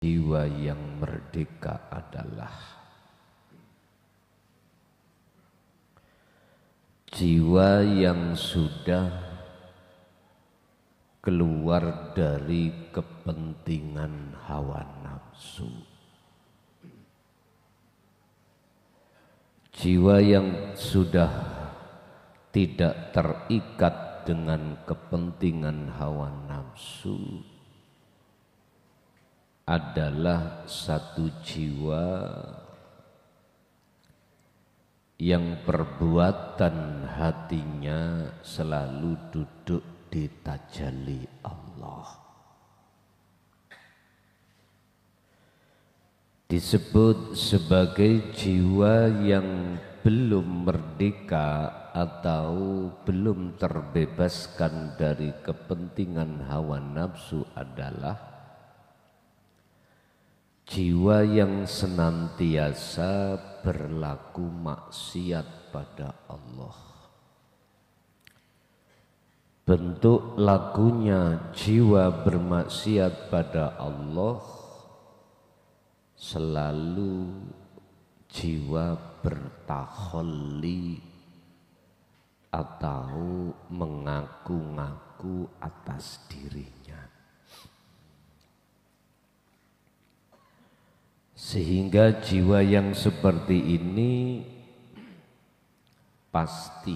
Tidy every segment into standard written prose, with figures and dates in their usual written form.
Jiwa yang merdeka adalah jiwa yang sudah keluar dari kepentingan hawa nafsu. Jiwa yang sudah tidak terikat dengan kepentingan hawa nafsu adalah satu jiwa yang perbuatan hatinya selalu duduk di tajalli Allah. Disebut sebagai jiwa yang belum merdeka atau belum terbebaskan dari kepentingan hawa nafsu adalah jiwa yang senantiasa berlaku maksiat pada Allah. Bentuk lakunya jiwa bermaksiat pada Allah selalu jiwa bertakhalli atau mengaku-ngaku atas dirinya. Sehingga jiwa yang seperti ini pasti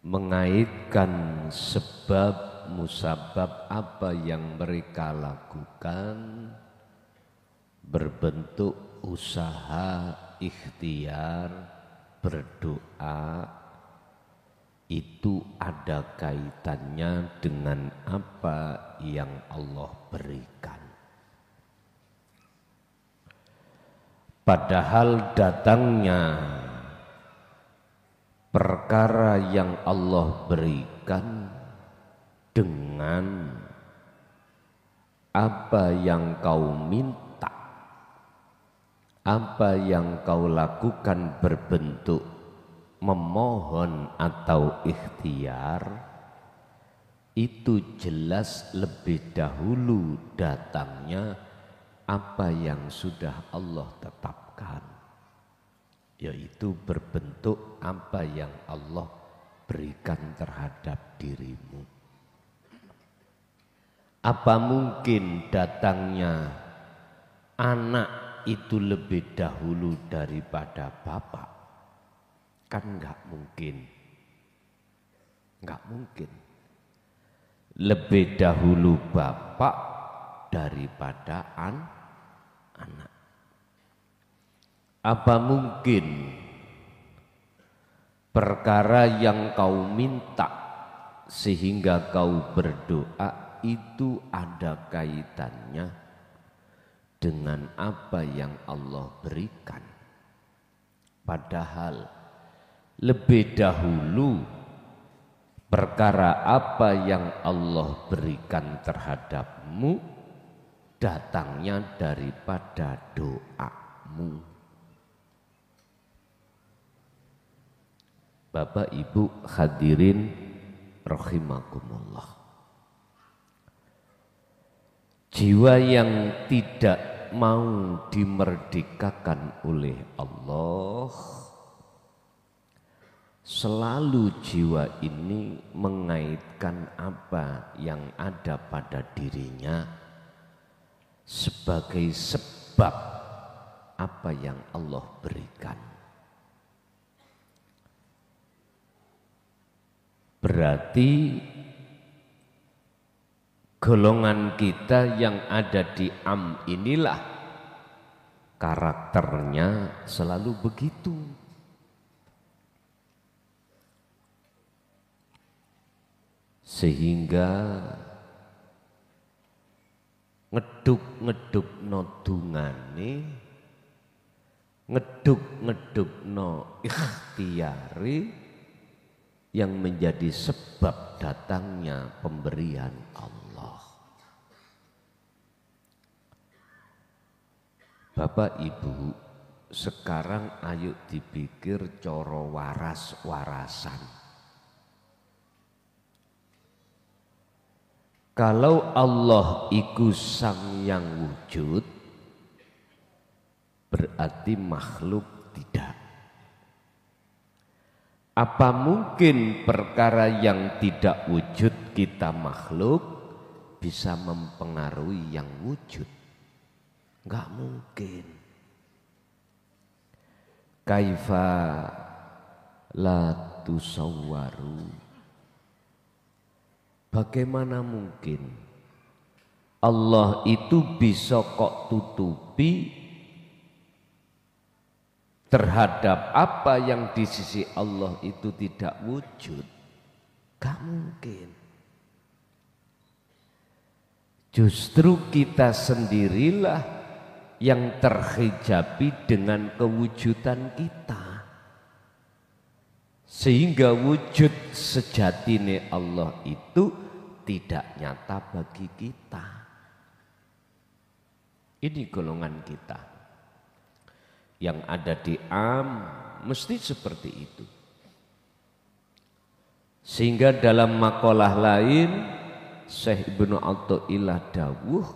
mengaitkan sebab musabab apa yang mereka lakukan berbentuk usaha, ikhtiar, berdoa, itu ada kaitannya dengan apa yang Allah berikan. Padahal datangnya perkara yang Allah berikan dengan apa yang kau minta, apa yang kau lakukan berbentuk memohon atau ikhtiar, itu jelas lebih dahulu datangnya apa yang sudah Allah tetapkan, yaitu berbentuk apa yang Allah berikan terhadap dirimu. Apa mungkin datangnya anak itu lebih dahulu daripada bapak? Kan enggak mungkin. Enggak mungkin. Lebih dahulu bapak daripada anak. Apa mungkin perkara yang kau minta sehingga kau berdoa itu ada kaitannya dengan apa yang Allah berikan? Padahal lebih dahulu perkara apa yang Allah berikan terhadapmu datangnya daripada doamu. Bapak Ibu hadirin rahimakumullah. Jiwa yang tidak mau dimerdekakan oleh Allah, selalu jiwa ini mengaitkan apa yang ada pada dirinya sebagai sebab apa yang Allah berikan. Berarti golongan kita yang ada di inilah karakternya selalu begitu. Sehingga ngeduk no dungane, ngeduk no ikhtiari yang menjadi sebab datangnya pemberian Allah. Bapak Ibu, sekarang ayo dipikir coro waras-warasan. Kalau Allah iku sang yang wujud, berarti makhluk tidak. Apa mungkin perkara yang tidak wujud kita makhluk bisa mempengaruhi yang wujud? Enggak mungkin. Kaifa la tusawwaru. Bagaimana mungkin Allah itu bisa kok tutupi terhadap apa yang di sisi Allah itu tidak wujud? Gak mungkin. Justru kita sendirilah yang terhijabi dengan kewujudan kita. Sehingga wujud sejatine Allah itu tidak nyata bagi kita. Ini golongan kita. Yang ada di mesti seperti itu. Sehingga dalam makalah lain Syekh Ibnu Athaillah dawuh,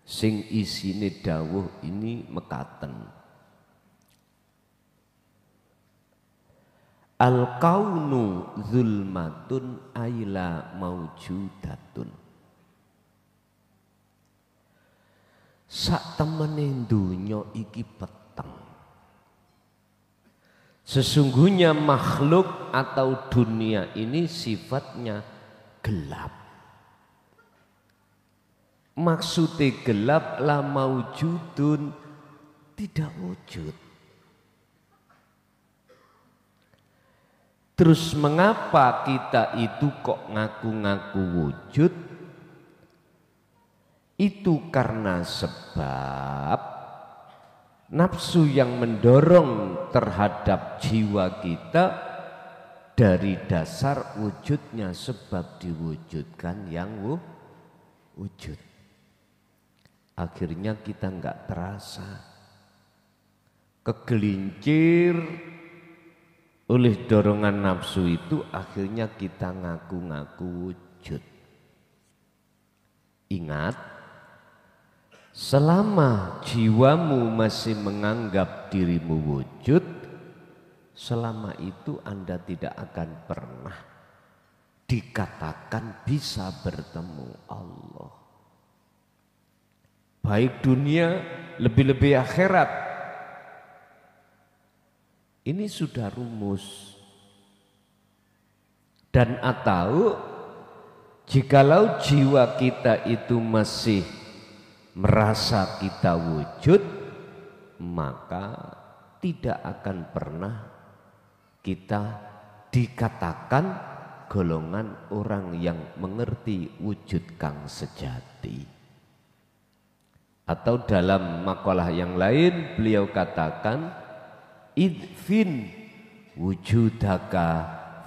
sing isine dawuh ini mekaten. Al-kaunu zulmatun aila maujudatun. Sak temene donya iki peteng. Sesungguhnya makhluk atau dunia ini sifatnya gelap. Maksudnya gelap la maujudun, tidak wujud. Terus mengapa kita itu kok ngaku-ngaku wujud? Itu karena sebab nafsu yang mendorong terhadap jiwa kita dari dasar wujudnya, sebab diwujudkan yang wujud. Akhirnya kita enggak terasa, kegelincir oleh dorongan nafsu itu, akhirnya kita ngaku-ngaku wujud. Ingat, selama jiwamu masih menganggap dirimu wujud, selama itu Anda tidak akan pernah dikatakan bisa bertemu Allah. Baik dunia, lebih-lebih akhirat. Ini sudah rumus. Dan atau jikalau jiwa kita itu masih merasa kita wujud, maka tidak akan pernah kita dikatakan golongan orang yang mengerti wujud kang sejati. Atau dalam makalah yang lain beliau katakan, idfin wujudaka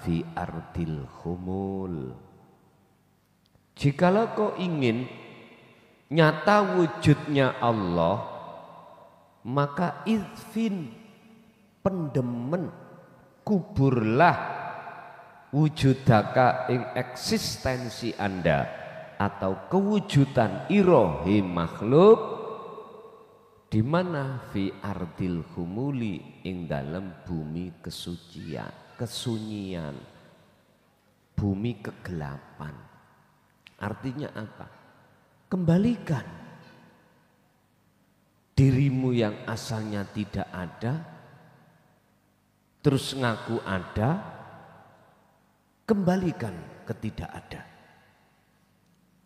fi ardil humul. Jikalau kau ingin nyata wujudnya Allah, maka idfin, pendemen, kuburlah wujudaka ing eksistensi Anda atau kewujudan irohi makhluk. Di mana fi ardil humuli, ing dalam bumi kesucian, kesunyian, bumi kegelapan. Artinya apa? Kembalikan dirimu yang asalnya tidak ada, terus ngaku ada, kembalikan ke tidak ada.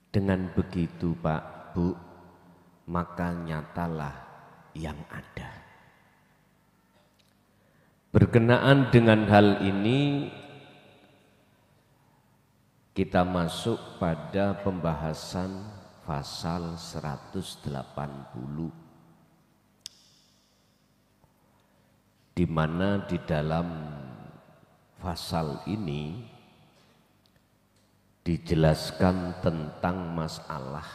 Dengan begitu Pak, Bu, maka nyatalah yang ada. Berkenaan dengan hal ini, kita masuk pada pembahasan pasal 180, di mana di dalam pasal ini dijelaskan tentang masalah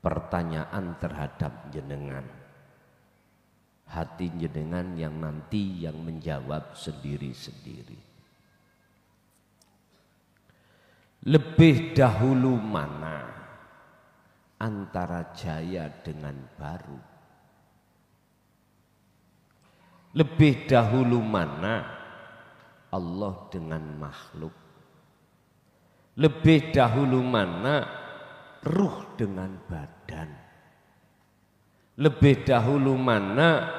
pertanyaan terhadap jenengan, hati jenengan yang nanti yang menjawab sendiri-sendiri. Lebih dahulu mana antara jaya dengan baru? Lebih dahulu mana Allah dengan makhluk? Lebih dahulu mana ruh dengan badan? Lebih dahulu mana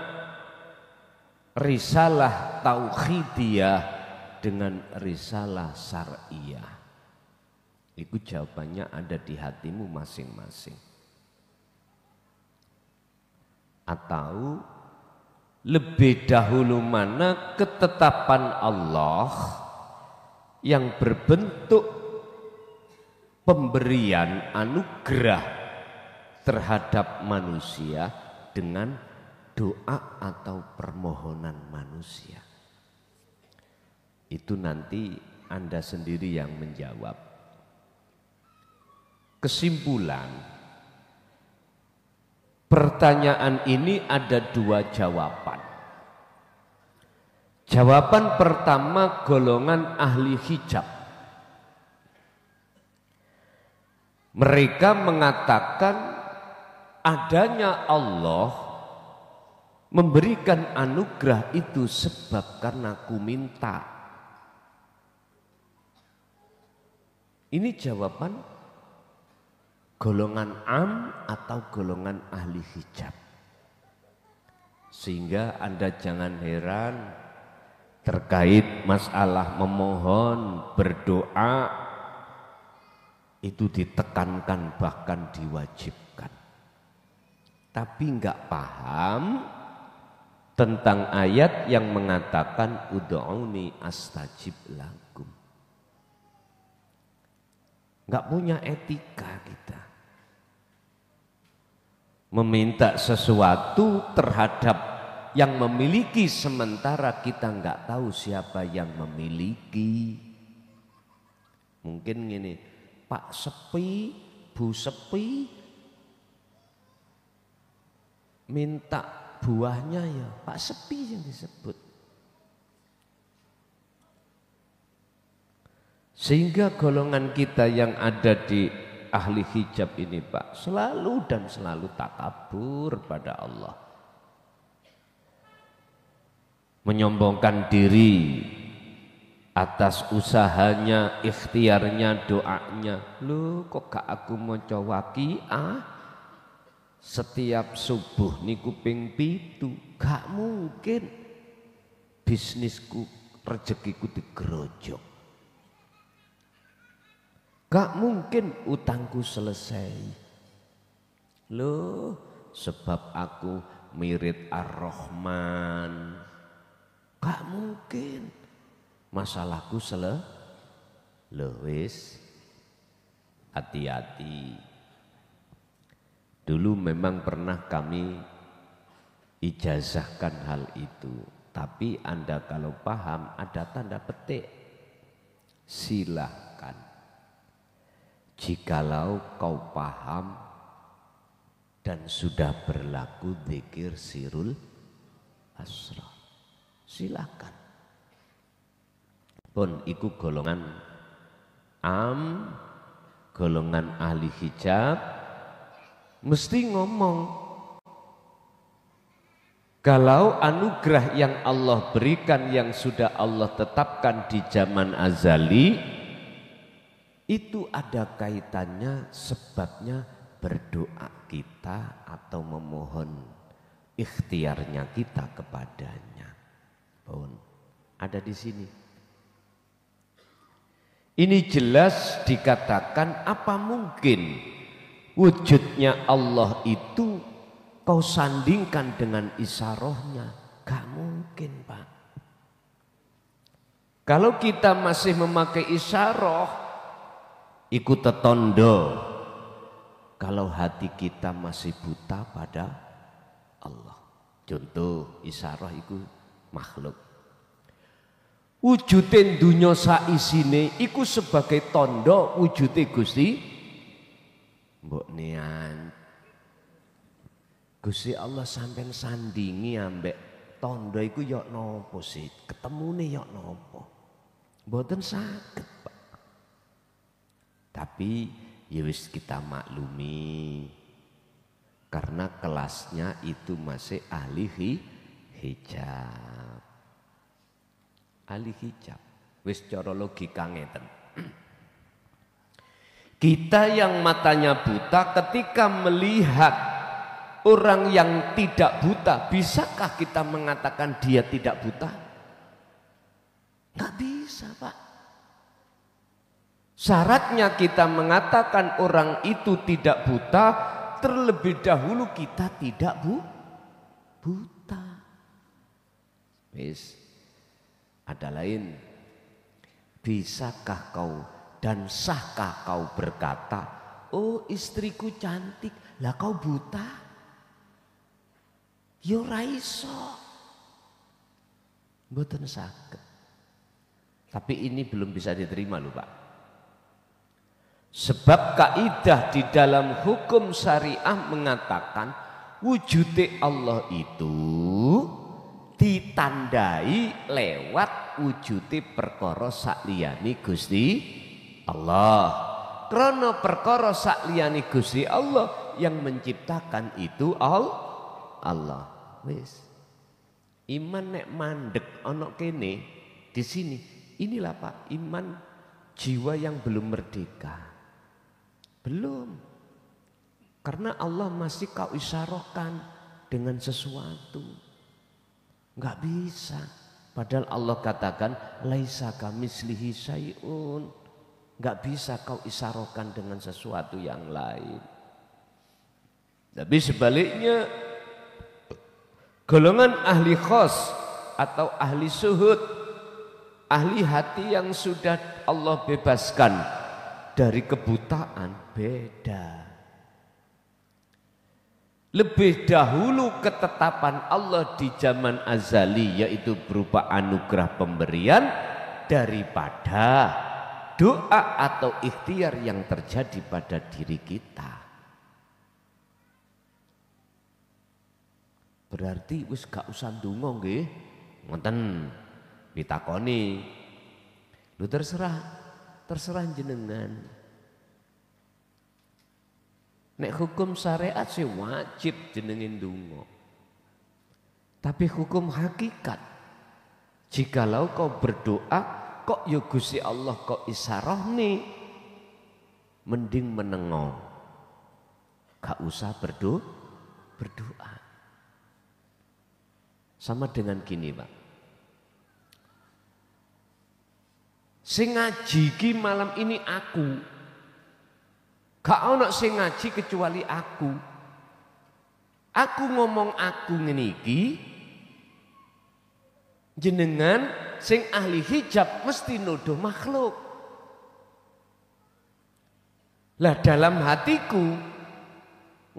risalah tauhidiyah dengan risalah syar'iyah? Itu jawabannya ada di hatimu masing-masing. Atau lebih dahulu mana ketetapan Allah yang berbentuk pemberian anugerah terhadap manusia dengan doa atau permohonan manusia. Itu nanti Anda sendiri yang menjawab. Kesimpulan, pertanyaan ini ada dua jawaban. Jawaban pertama golongan ahli hijab. Mereka mengatakan adanya Allah memberikan anugerah itu sebab karena aku minta. Ini jawaban golongan am atau golongan ahli hijab. Sehingga Anda jangan heran terkait masalah memohon, berdoa itu ditekankan bahkan diwajibkan. Tapi enggak paham tentang ayat yang mengatakan ud'uni astajib lakum. Enggak punya etika kita. Meminta sesuatu terhadap yang memiliki sementara kita enggak tahu siapa yang memiliki. Mungkin gini, Pak Sepi, Bu Sepi minta buahnya ya Pak Sepi yang disebut. Sehingga golongan kita yang ada di ahli hijab ini Pak selalu dan selalu takabur pada Allah. Menyombongkan diri atas usahanya, ikhtiarnya, doanya. Loh kok gak aku maca waqiah setiap subuh niku ping 7? Gak mungkin bisnisku, rezekiku digerojok. Gak mungkin utangku selesai. Loh sebab aku mirip Ar-Rahman. Gak mungkin masalahku wis hati-hati. Dulu memang pernah kami ijazahkan hal itu, tapi Anda kalau paham ada tanda petik. Silahkan. Jikalau kau paham dan sudah berlaku dzikir sirul asrar, silahkan. Pun iku golongan am, golongan ahli hijab mesti ngomong kalau anugerah yang Allah berikan yang sudah Allah tetapkan di zaman azali itu ada kaitannya sebabnya berdoa kita atau memohon ikhtiarnya kita kepadanya. Pun ada di sini. Ini jelas dikatakan apa mungkin wujudnya Allah itu kau sandingkan dengan isarohnya? Gak mungkin Pak. Kalau kita masih memakai isaroh, ikut tondo kalau hati kita masih buta pada Allah. Contoh isaroh itu makhluk. Wujudin dunya saisine iku sebagai tondo wujude Gusti mbok nian. Gusti Allah sampean sandingi ambek tondo iku yok nopo sih? Ketemune yok nopo? Mboten saged, Pak. Tapi ya wis kita maklumi karena kelasnya itu masih ahli hijab. Ahli hijab. Wis cara logika ngeten. Kita yang matanya buta ketika melihat orang yang tidak buta, bisakah kita mengatakan dia tidak buta? Nggak bisa, Pak. Syaratnya kita mengatakan orang itu tidak buta, terlebih dahulu kita tidak buta. Wis, ada lain. Bisakah kau dan sahkah kau berkata, oh istriku cantik, lah kau buta? Yo raiso. Mboten saged. Tapi ini belum bisa diterima loh Pak. Sebab kaidah di dalam hukum syariah mengatakan wujudnya Allah itu ditandai lewat wujudnya perkara sakliyane Gusti Allah. Krana perkara sakliyane Gusti Allah yang menciptakan itu Allah. Wis. Iman nek mandek ana kene di sini. Inilah Pak, iman jiwa yang belum merdeka. Belum. Karena Allah masih kau isyarohkan dengan sesuatu. Enggak bisa. Padahal Allah katakan laisa kamislihi syai'un. Enggak bisa kau isyarohkan dengan sesuatu yang lain. Tapi sebaliknya golongan ahli khos atau ahli suhud, ahli hati yang sudah Allah bebaskan dari kebutaan beda. Lebih dahulu ketetapan Allah di zaman azali yaitu berupa anugerah pemberian daripada doa atau ikhtiar yang terjadi pada diri kita. Berarti wis gak usah ndonga nggih. Ngoten ditakoni. Lu terserah jenengan. Nek hukum syariat sih wajib jenengin ndonga. Tapi hukum hakikat, jikalau kau berdoa kok ya Gusti Allah kok isyarohne, mending menengo. Gak usah berdoa. Sama dengan gini Pak. Sing ngaji ki malam ini aku. Gak ono sing ngaji kecuali aku. Aku ngomong aku ngene iki. Jenengan sing ahli hijab mesti nuduh makhluk. Lah dalam hatiku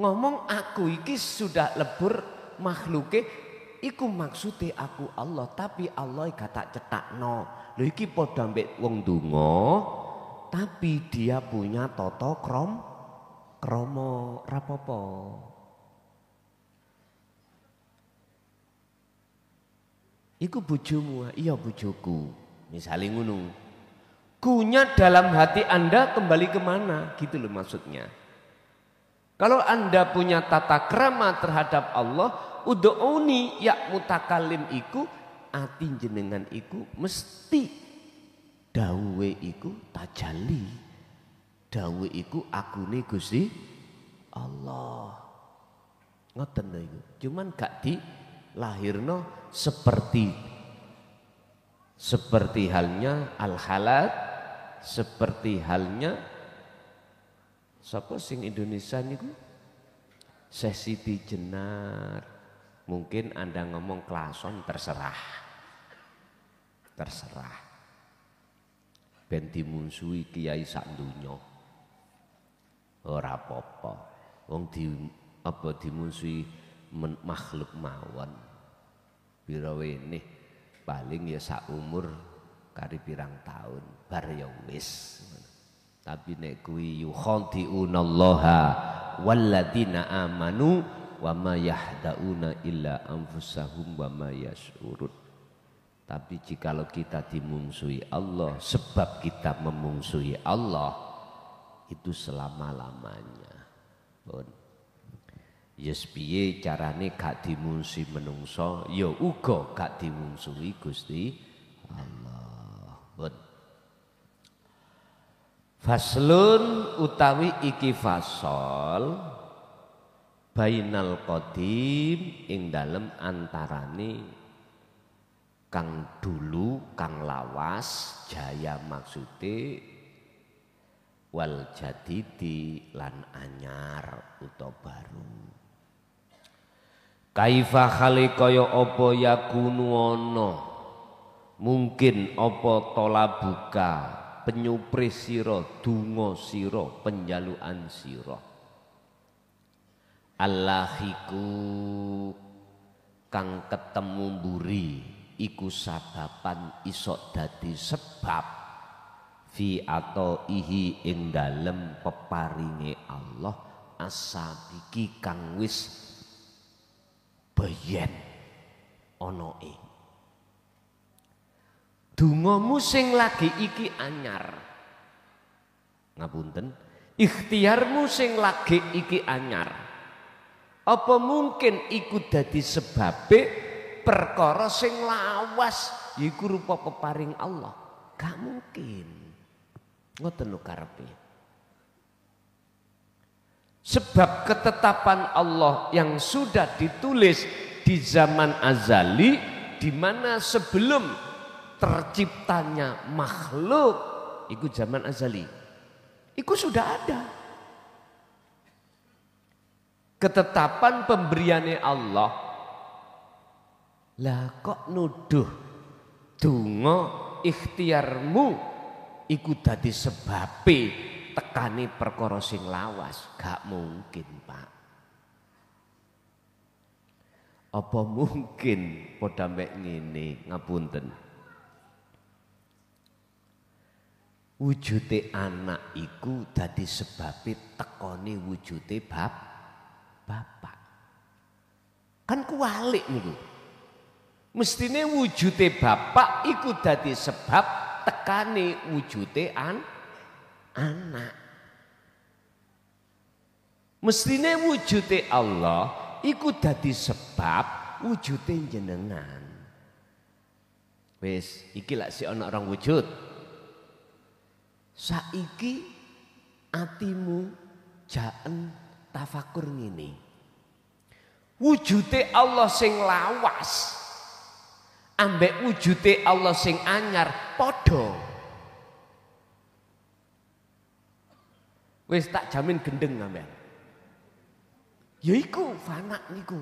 ngomong aku iki sudah lebur makhluke. Iku maksudnya aku Allah, tapi Allah kata cetakno. Lho iki padha mbek wong donga, tapi dia punya tata krama rapopo. Iku bojomu, iya bojoku. Misalnya ngono. Kunya dalam hati Anda kembali kemana? Gitu loh maksudnya. Kalau Anda punya tata krama terhadap Allah, ud'uni ya mutakalim iku ati jenengan iku mesti dawe iku tajalli. Dawe iku akune Gusti Allah. Ngoten lho iku. Cuman gak dilahirno seperti halnya al-halat, seperti halnya sapa sing Indonesia niku? Syekh Siti Jenar. Mungkin Anda ngomong klason terserah. Ben dimunsui kiai sak donya. Ora apa-apa. Wong dimunsui makhluk mawon. Pira wene paling ya sak umur kari pirang tahun bar ya wis. Tapi nek kuwi yukhadi'unallaha walladzina amanu wa ma yahdauna illa anfusahum wa ma yash'urun. Tapi jikalau kita dimungsuhi Allah sebab kita memungsuhi Allah, itu selama-lamanya. Pun yes piye carane gak dimungsuhi menungso, ya uga gak dimungsuhi Gusti Allah. Pun faslun utawi iki fasol bainal qadim ing dalem antarane kang dulu kang lawas jaya maksude wal jadidi lan anyar utawa baru. Kaifa khalaqaya apa yakunu ana mungkin apa tolabuka penyupri sira donga sira penjaluan sira Allahiku kang ketemu mburi iku sababan isok dadi sebab fi atau ihi ing dalem peparinge Allah asabiki kang wis bayen ana ing dongamu sing lagi iki anyar. Ngapunten, ikhtiarmu sing lagi iki anyar. Apa mungkin iku dadi sebabe perkara sing lawas yiku rupa peparing Allah? Gak mungkin. Ngoten lho karepe. Sebab ketetapan Allah yang sudah ditulis di zaman azali, di mana sebelum terciptanya makhluk, itu zaman azali, itu sudah ada. Ketetapan pemberiannya Allah, lah kok nuduh donga ikhtiarmu iku dadi sebabe tekani perkara sing lawas? Gak mungkin, Pak. Apa mungkin padha mek ngene? Ngapunten. Wujude anak iku dadi sebabe tekone wujude bapak. Kan kuwalik niku. Mestine wujude bapak iku dadi sebab tekane wujude anak. Mestine wujude Allah iku dadi sebab wujude jenengan. Wis, iki lak si ana orang wujud. Saiki atimu jaen tafakur ngene. Wujude Allah sing lawas ambek wujude Allah sing anyar padha. Wis tak jamin gendeng sampean. Ya iku fana niku.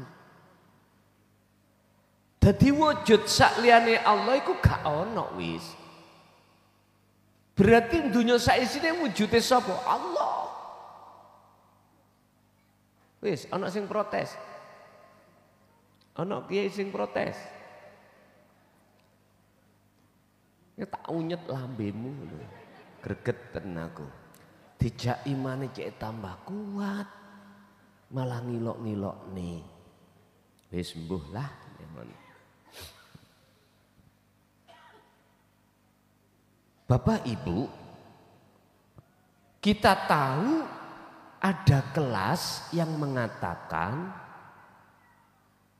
Dadi wujud sakliyane Allah iku gak ana wis. Berarti dunya saisine wujude sapa? Allah. Wis ana sing protes. Ana kiai sing protes. Ya tak unyet lambemu lho. Gregeten aku. Dijak imane cek tambah kuat. Malah ngilok-ngilokne. Wis mbuh lah. Bapak Ibu, kita tahu ada kelas yang mengatakan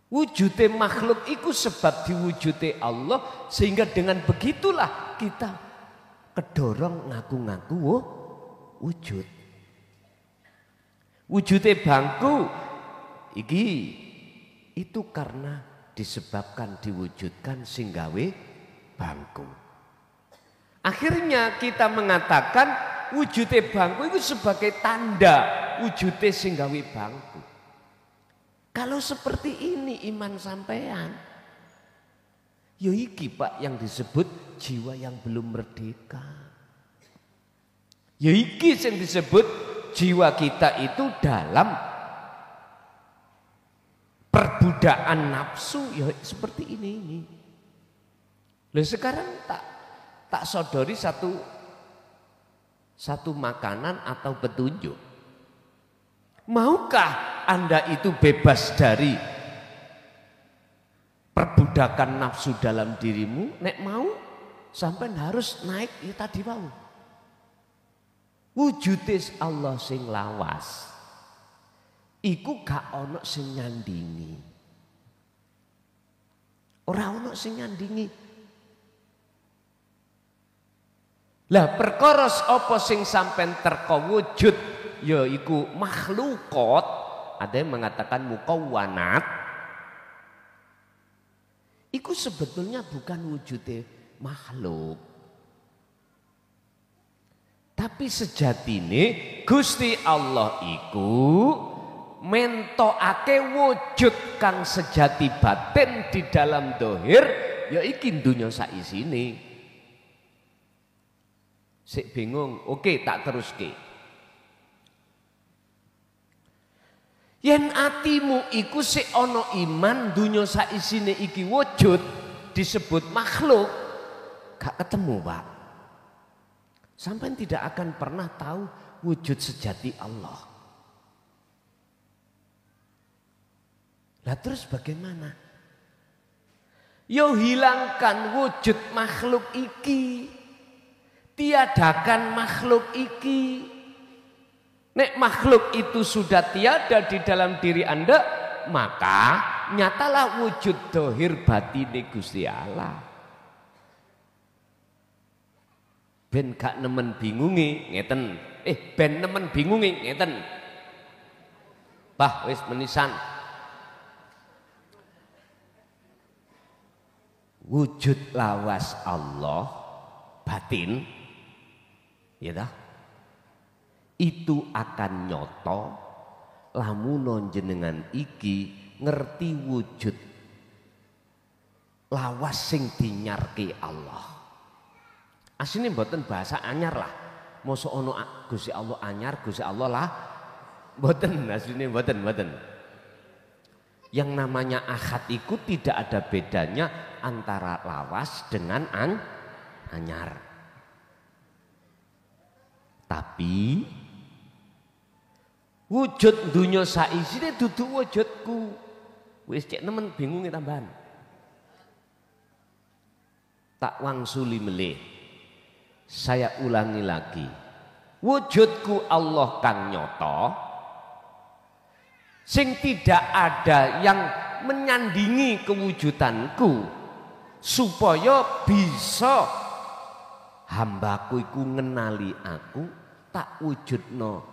wujude makhluk itu sebab diwujude Allah, sehingga dengan begitulah kita kedorong ngaku-ngaku wujud. Wujude bangku iki itu karena disebabkan diwujudkan sing gawe bangku. Akhirnya kita mengatakan wujude bangku itu sebagai tanda wujude sing gawe bangku. Kalau seperti ini iman sampean, ya iki Pak yang disebut jiwa yang belum merdeka. Ya iki yang disebut jiwa kita itu dalam perbudakan nafsu, ya seperti ini. Lalu sekarang tak sodori satu makanan atau petunjuk. Maukah Anda itu bebas dari perbudakan nafsu dalam dirimu? Nek mau, sampai harus naik ya tadi mau. wujude Allah sing lawas iku gak ana sing nyandingi. Ora ana sing nyandingi. Lah perkara apa sing sampean terka wujud yaiku makhlukot, ada yang mengatakan mukawwanat. Iku sebetulnya bukan wujude makhluk. Tapi sejatine Gusti Allah iku mentokake wujud kang sejati batin di dalam dohir ya iki dunya saisine. Sik bingung, oke tak teruske. Yen atimu iku sik ana iman dunya saisine iki wujud disebut makhluk, gak ketemu, Pak. Sampai tidak akan pernah tahu wujud sejati Allah. Lah terus bagaimana? Yo hilangkan wujud makhluk iki. Tiadakan makhluk iki. Nek makhluk itu sudah tiada di dalam diri Anda, maka nyatalah wujud dohir batine Gusti Allah. Ben gak nemen bingungi ngeten. Ben nemen bingungi ngeten. Bah wis menisan. Wujud lawas Allah batin, ya dah, itu akan nyoto lamun jenengan iki ngerti wujud lawas sing dinyarke Allah. Asline mboten bahasa anyar lah. Mosok ono Gusti Allah anyar, Gusti Allah lah. Mboten, asline mboten. Yang namanya ahad itu tidak ada bedanya antara lawas dengan anyar. Tapi wujud dunya saisine dudu wujudku. Wis cek nemen bingung tambahan. Tak wangsuli melih. Saya ulangi lagi. Wujudku Allah kang nyoto. Sing tidak ada yang menyandingi kewujudanku. Supaya bisa hambaku iku ngenali aku, tak wujudno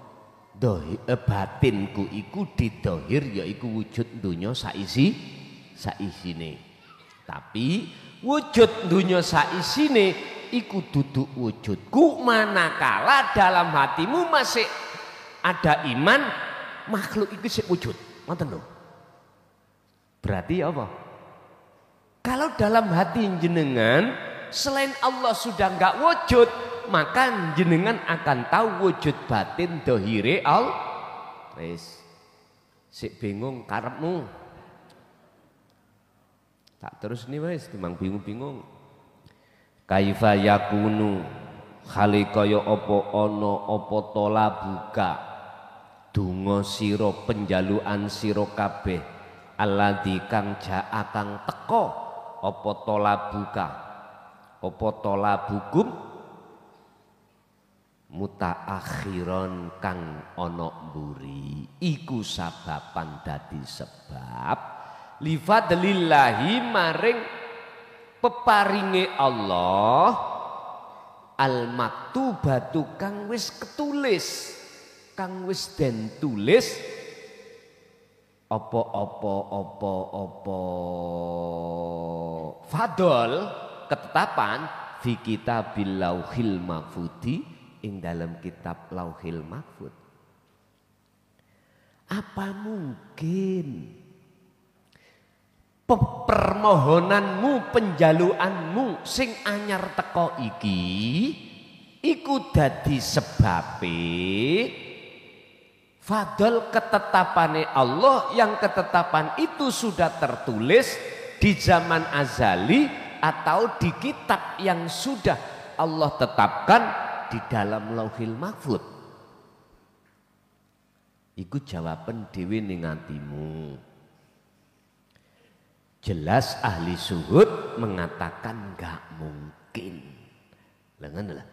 batinku iku didohir yaiku wujud dunya saisine. Tapi wujud dunya saisine iku duduk wujudku, manakala dalam hatimu masih ada iman, makhluk itu sik wujud. Ngoten lho. Berarti apa? Kalau dalam hati jenengan selain Allah sudah enggak wujud, maka jenengan akan tahu wujud batin dohire Allah. Wis sik bingung karepmu. Tak terus nih wis timbang bingung-bingung. Kaifa yakunu khalikaya apa ana apa tola buka donga sira penjaluan sira kabeh alladzi kang jaa kang teka apa tola buka apa tola bukum mutaakhiron kang ana mburi iku sababan dadi sebab lifadlillahi maring peparinge Allah al maktubatu kang wis ketulis, kang wis den tulis apa fadol ketetapan fi kitabil lauhil mahfudi ing dalam kitab lauhil mahfud. Apa mungkin permohonanmu, penjaluanmu sing anyar teko iki iku dadi sebabe fadol ketetapane Allah, yang ketetapan itu sudah tertulis di zaman azali atau di kitab yang sudah Allah tetapkan di dalam lauhil mahfud. Iku jawaban dhewe ning atimu. Jelas ahli suhud mengatakan enggak mungkin. Lengan lah.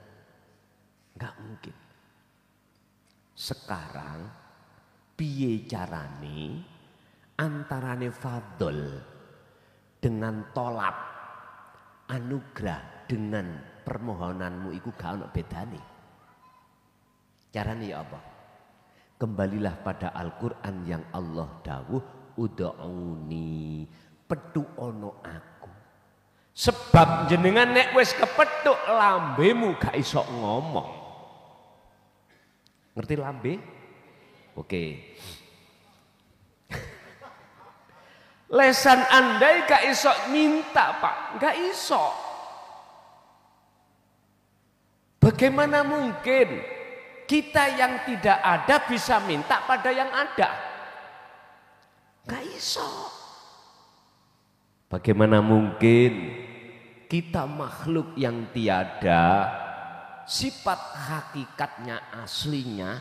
Enggak mungkin. Sekarang piye carane antarane fadl dengan tolap anugerah dengan permohonanmu iku gak ono bedane. Carane ya apa? Kembalilah pada Al-Quran yang Allah dawuh ud'uni, peduk ono aku. Sebab jenengan nek wis kepethuk lambemu gak iso ngomong. Ngerti lambe? Oke. Lesan andai gak iso minta Pak, gak iso. Bagaimana mungkin kita yang tidak ada bisa minta pada yang ada? Gak iso. Bagaimana mungkin kita makhluk yang tiada, sifat hakikatnya aslinya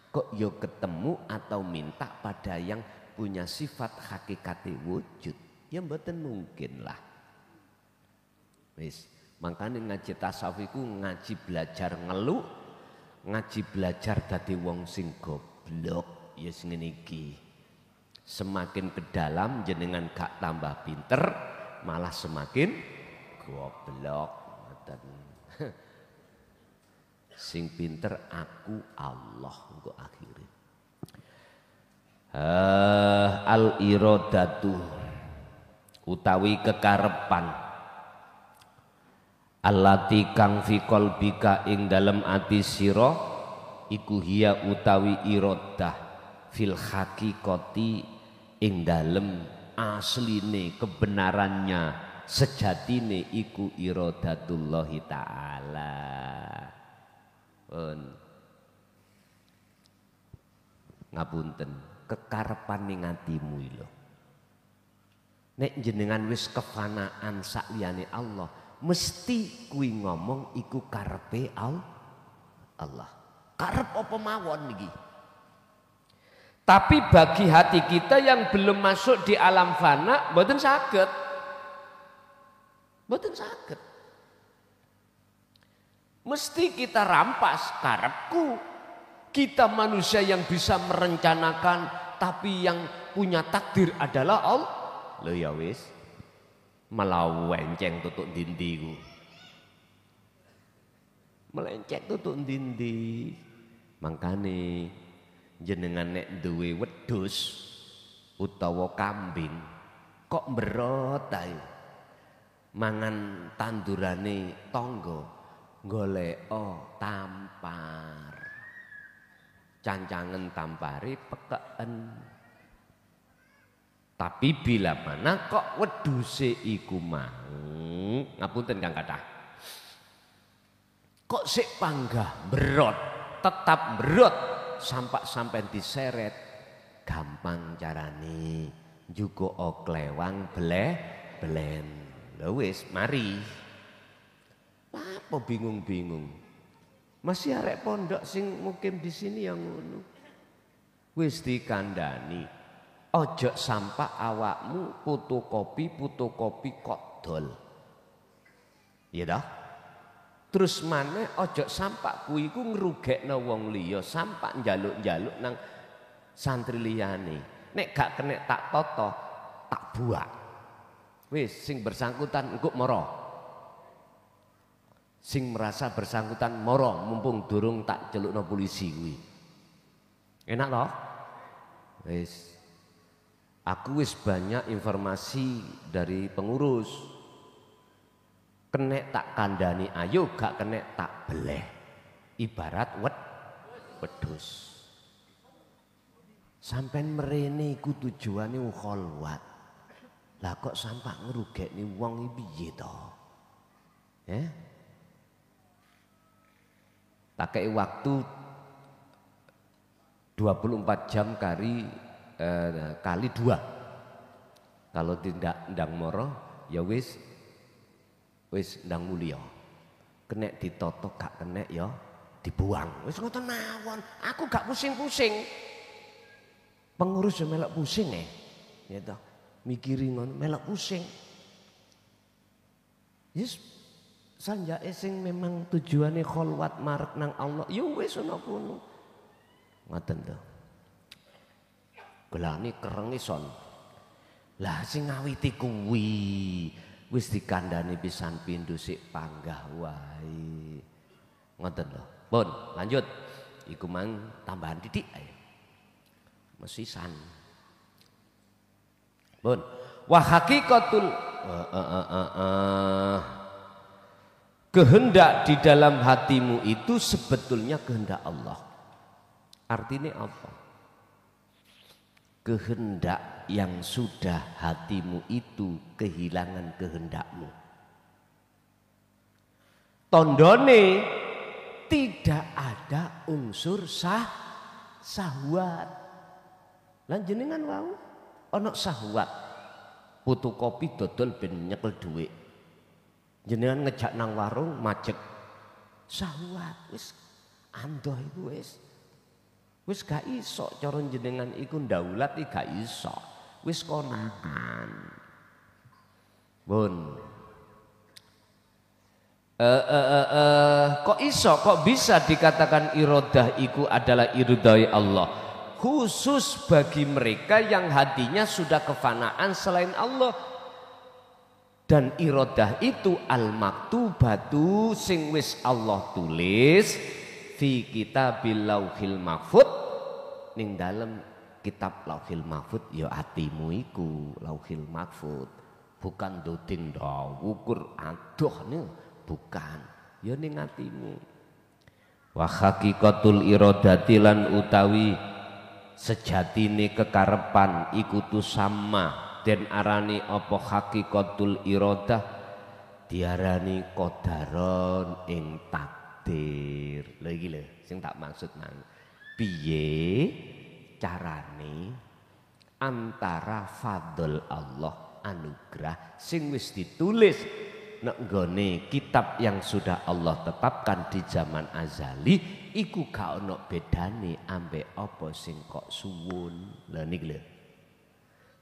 kok yo ketemu atau minta pada yang punya sifat hakikati wujud? Ya mboten mungkin lah. Wis, makanya ngaji tasawuf iku ngaji belajar ngeluh, ngaji belajar dadi wong sing goblok, ya sing ngene iki. Semakin ke dalam jenengan gak tambah pinter, malah semakin goblok. Sing pinter aku Allah engko akhire. Al iradatu utawi kekarepan allati kang fi qalbika ing dalem ati sira iku hiya utawi iradah fil haqiqati ing dalem asline kebenarannya sejatine iku iradatullahi taala. Ngapunten, kekarepan ning atimu lho. Nek jenengan wis kefanaan sakliyane Allah, mesti kuwi ngomong iku karepe Allah. Karep apa mawon niki? Tapi bagi hati kita yang belum masuk di alam fana, mboten saged. Mboten saged. Mesti kita rampas karepku. Kita manusia yang bisa merencanakan, tapi yang punya takdir adalah Allah. Lho ya wis, malah wenceng tutuk dindi ku. Melenceng tutuk dindi. Mangkane jenengan nek duwe wedhus utawa kambing kok mberot ae. Mangan tandurane tangga. Golek tampar, cancangen tampari pekeen. Tapi bila mana kok wedhuse iku mang, ngapunten Kang Kathah, kok sik panggah berot, tetap berot sampai diseret, gampang carane juga klewang belen. Lha wis mari. Apa bingung-bingung? Masih arek pondok sing mukim di sini yang ngono. Wis dikandani, ojo sampah awakmu fotokopi kok dol. Ya dah. Terus mana ojo sampah kuwi ku ngrugekno wong liya, sampah njaluk-njaluk nang santri liyane. Nek gak kena tak toto, tak buak. Wis sing bersangkutan engko mara. Sing merasa bersangkutan moro mumpung durung tak celukno polisi kuwi. Enak toh? Wis. Aku wis banyak informasi dari pengurus. Kenek tak kandani ayo, gak kenek tak beleh. Ibarat wedhus. Sampeyan mrene iku tujuane kholwat. Lah kok sampak ngrugekne wong iki piye to? Tak kei waktu 24 jam kali 2. Kalau tidak ndang moro ya wis ndang mulya. Kenek ditoto gak kenek ya dibuang. Wis ngoten mawon. Aku gak pusing-pusing. Pengurus melok pusing ya toh. Mikiri ngono melok pusing. Yes. Sanjake sing memang tujuane kholwat marek nang Allah ya wis ana kono. Ngoten to. Gelane kereng ison. Lah sing ngawiti kuwi wis dikandhani pisan pindho sik panggah wae. Ngoten lho. Pun lanjut. Iku mang tambahan titik ae. Mesisan. Pun wa haqiqatul kehendak di dalam hatimu itu sebetulnya kehendak Allah. Artinya apa? Kehendak yang sudah hatimu itu kehilangan kehendakmu. Tondone tidak ada unsur sahwat. Lan jenengan wau ana sahwat. Putu kopi dodol ben nyekel dhuwit. Jenengan ngejak nang warung macet. Sahwat wis andoh iku wis gak iso cara jenengan iku ndaulat iki gak iso. Wis konangan. Bun. Kok iso, kok bisa dikatakan iradah iku adalah iridai Allah? Khusus bagi mereka yang hatinya sudah kefanaan selain Allah. Dan iradah itu al-maktubatu sing wis Allah tulis fi kitabil lauhil mahfud ning dalem kitab lauhil mahfud ya atimu iku lauhil mahfud. Bukan doding dawu Quran adoh nih. Bukan, ya ning atimu. Wa haqiqatul iradati lan utawi sejatine kekarepan iku tu sama den arani apa haqiqatul iradah diarani qadaron ing takdir. Lha iki lho sing tak maksud nang. Piye carane antara fadl Allah anugerah sing wis ditulis nek nggone kitab yang sudah Allah tetapkan di zaman azali iku gak ono bedane ambek apa sing kok suwun. Lah niki lho.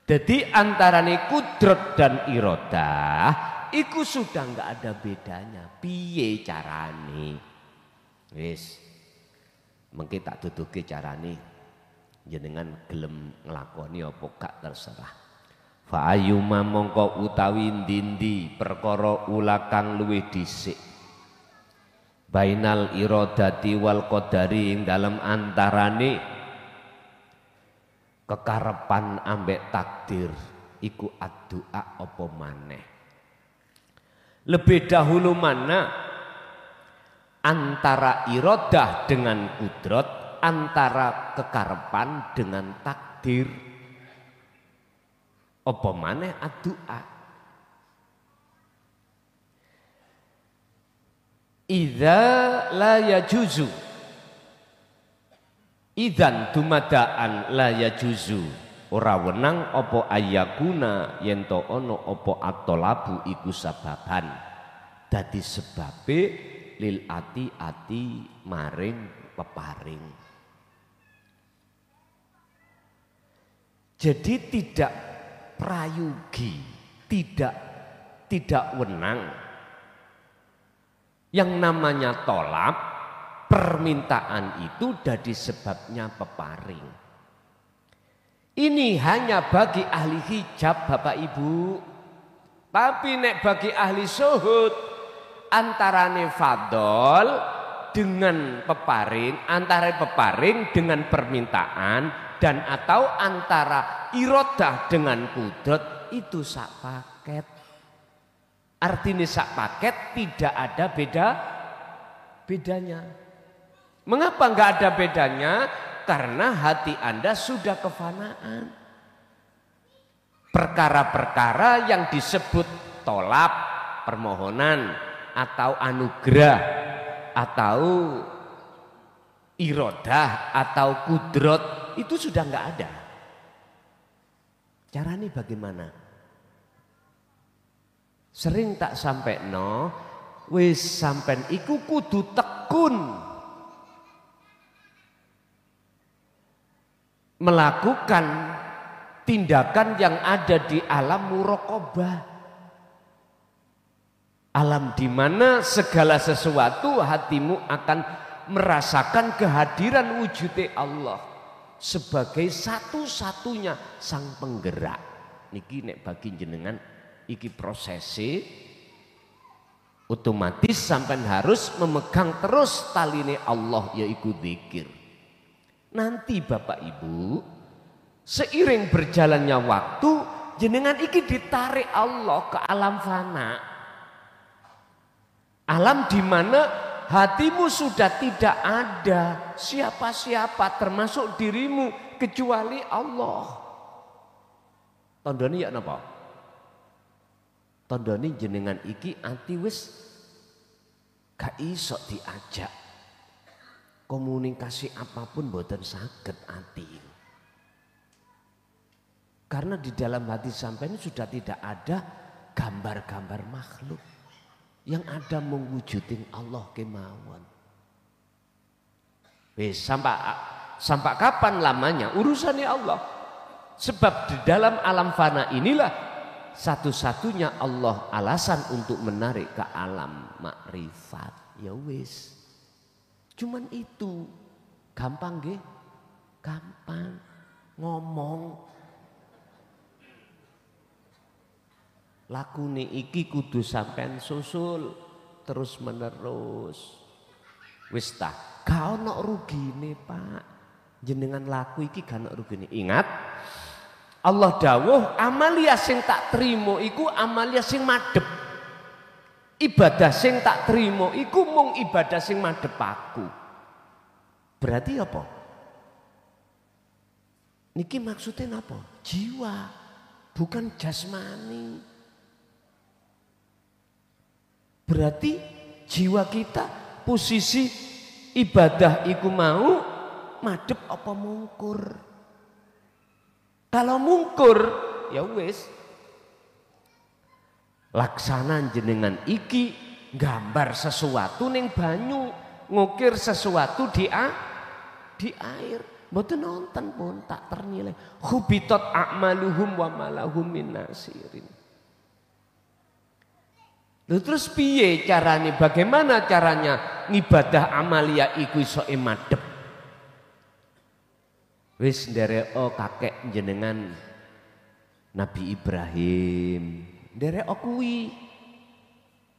Dadi antarane kudrat dan iradah iku sudah enggak ada bedanya. Piye carane? Wis. Mengki tak duduke carane. Jenengan gelem nglakoni apa gak terserah. Fa ayyuma mongko utawi ndindi perkara ula kang luwih dhisik bainal iradati wal qadari ing dalem antarane kekarepan ambek takdir iku addu'a apa maneh. Lebih dahulu mana antara iradah dengan kudrat, antara kekarepan dengan takdir. Apa maneh addu'a. Idza la yajuzu. Idzan dumadaan la yajuzu. Ora wenang apa ayakuna yen to ana apa atolabu iku sababan. Dadi sebabe lil ati maring peparing. Jadi tidak prayogi, tidak wenang. Yang namanya tolap, permintaan itu dari sebabnya peparing. Ini hanya bagi ahli hijab Bapak Ibu. Tapi nek bagi ahli suhud, antarane fadol dengan peparing, antara peparing dengan permintaan, dan atau antara iradah dengan kudrat itu sak paket. Artinya sak paket tidak ada bedanya. Mengapa enggak ada bedanya? Karena hati Anda sudah kefanaan. Perkara-perkara yang disebut tolap, permohonan atau anugerah atau iradah atau kudrat itu sudah enggak ada. Caranya bagaimana? Sering tak sampai no, wis sampen iku kudu tekun melakukan tindakan yang ada di alam muraqabah. Alam di mana segala sesuatu hatimu akan merasakan kehadiran wujudnya Allah sebagai satu-satunya sang penggerak. Niki nek bagi jenengan iki prosesi otomatis sampean harus memegang terus taline Allah yaiku zikir. Nanti Bapak Ibu, seiring berjalannya waktu jenengan iki ditarik Allah ke alam fana. Alam di mana hatimu sudah tidak ada siapa-siapa termasuk dirimu kecuali Allah. Tandane ya napa? Tandane jenengan iki ati wis gak iso diajak. Komunikasi apapun mboten saged ati. Karena di dalam hati sampean sudah tidak ada gambar-gambar makhluk. Yang ada mewujudin Allah kemauan. Sampai kapan lamanya urusannya Allah. Sebab di dalam alam fana inilah satu-satunya Allah alasan untuk menarik ke alam makrifat. Ya wis. Cuman itu gampang nggih? Gampang ngomong. Lakune iki kudu sampean susul terus menerus. Wis ta, gak ono rugine, Pak. Jenengan laku iki gak ono rugine. Ingat, Allah dawuh amalia sing tak trimo iku amalia sing madhep. Ibadah sing tak trimo iku mung ibadah sing madhep aku. Berarti apa? Niki maksudnya apa? Jiwa, bukan jasmani. Berarti jiwa kita posisi ibadah iku mau madhep apa mungkur. Kalau mungkur ya wis laksana jenengan iki gambar sesuatu ning banyu, ngukir sesuatu di air. Mboten nonton pun tak ternilai. Hubitat a'maluhum wa malahum min nasirin. Lalu terus piye caranya? Bagaimana caranya ngibadah amalia iku iso madhep? Wis nderek kakek jenengan Nabi Ibrahim, nderek kuwi.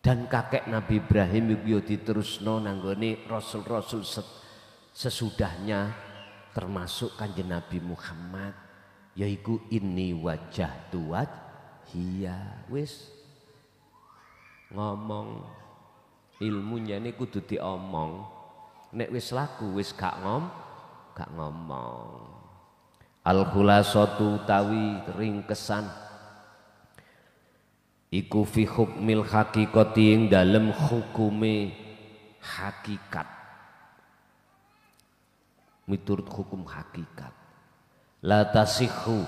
Dan kakek Nabi Ibrahim iku yo diterusno nanggone rasul-rasul sesudahnya termasuk Kanjeng Nabi Muhammad yaiku inni wajjahtu wajhiya. Wis ngomong ilmunya ini kudu diomong. Nek wis laku wis gak ngomong. Al khulasatu tawi ringkesan iku fi hukmil haqiqati ing dalem hukume hakikat. Miturut hukum hakikat. La tasihhu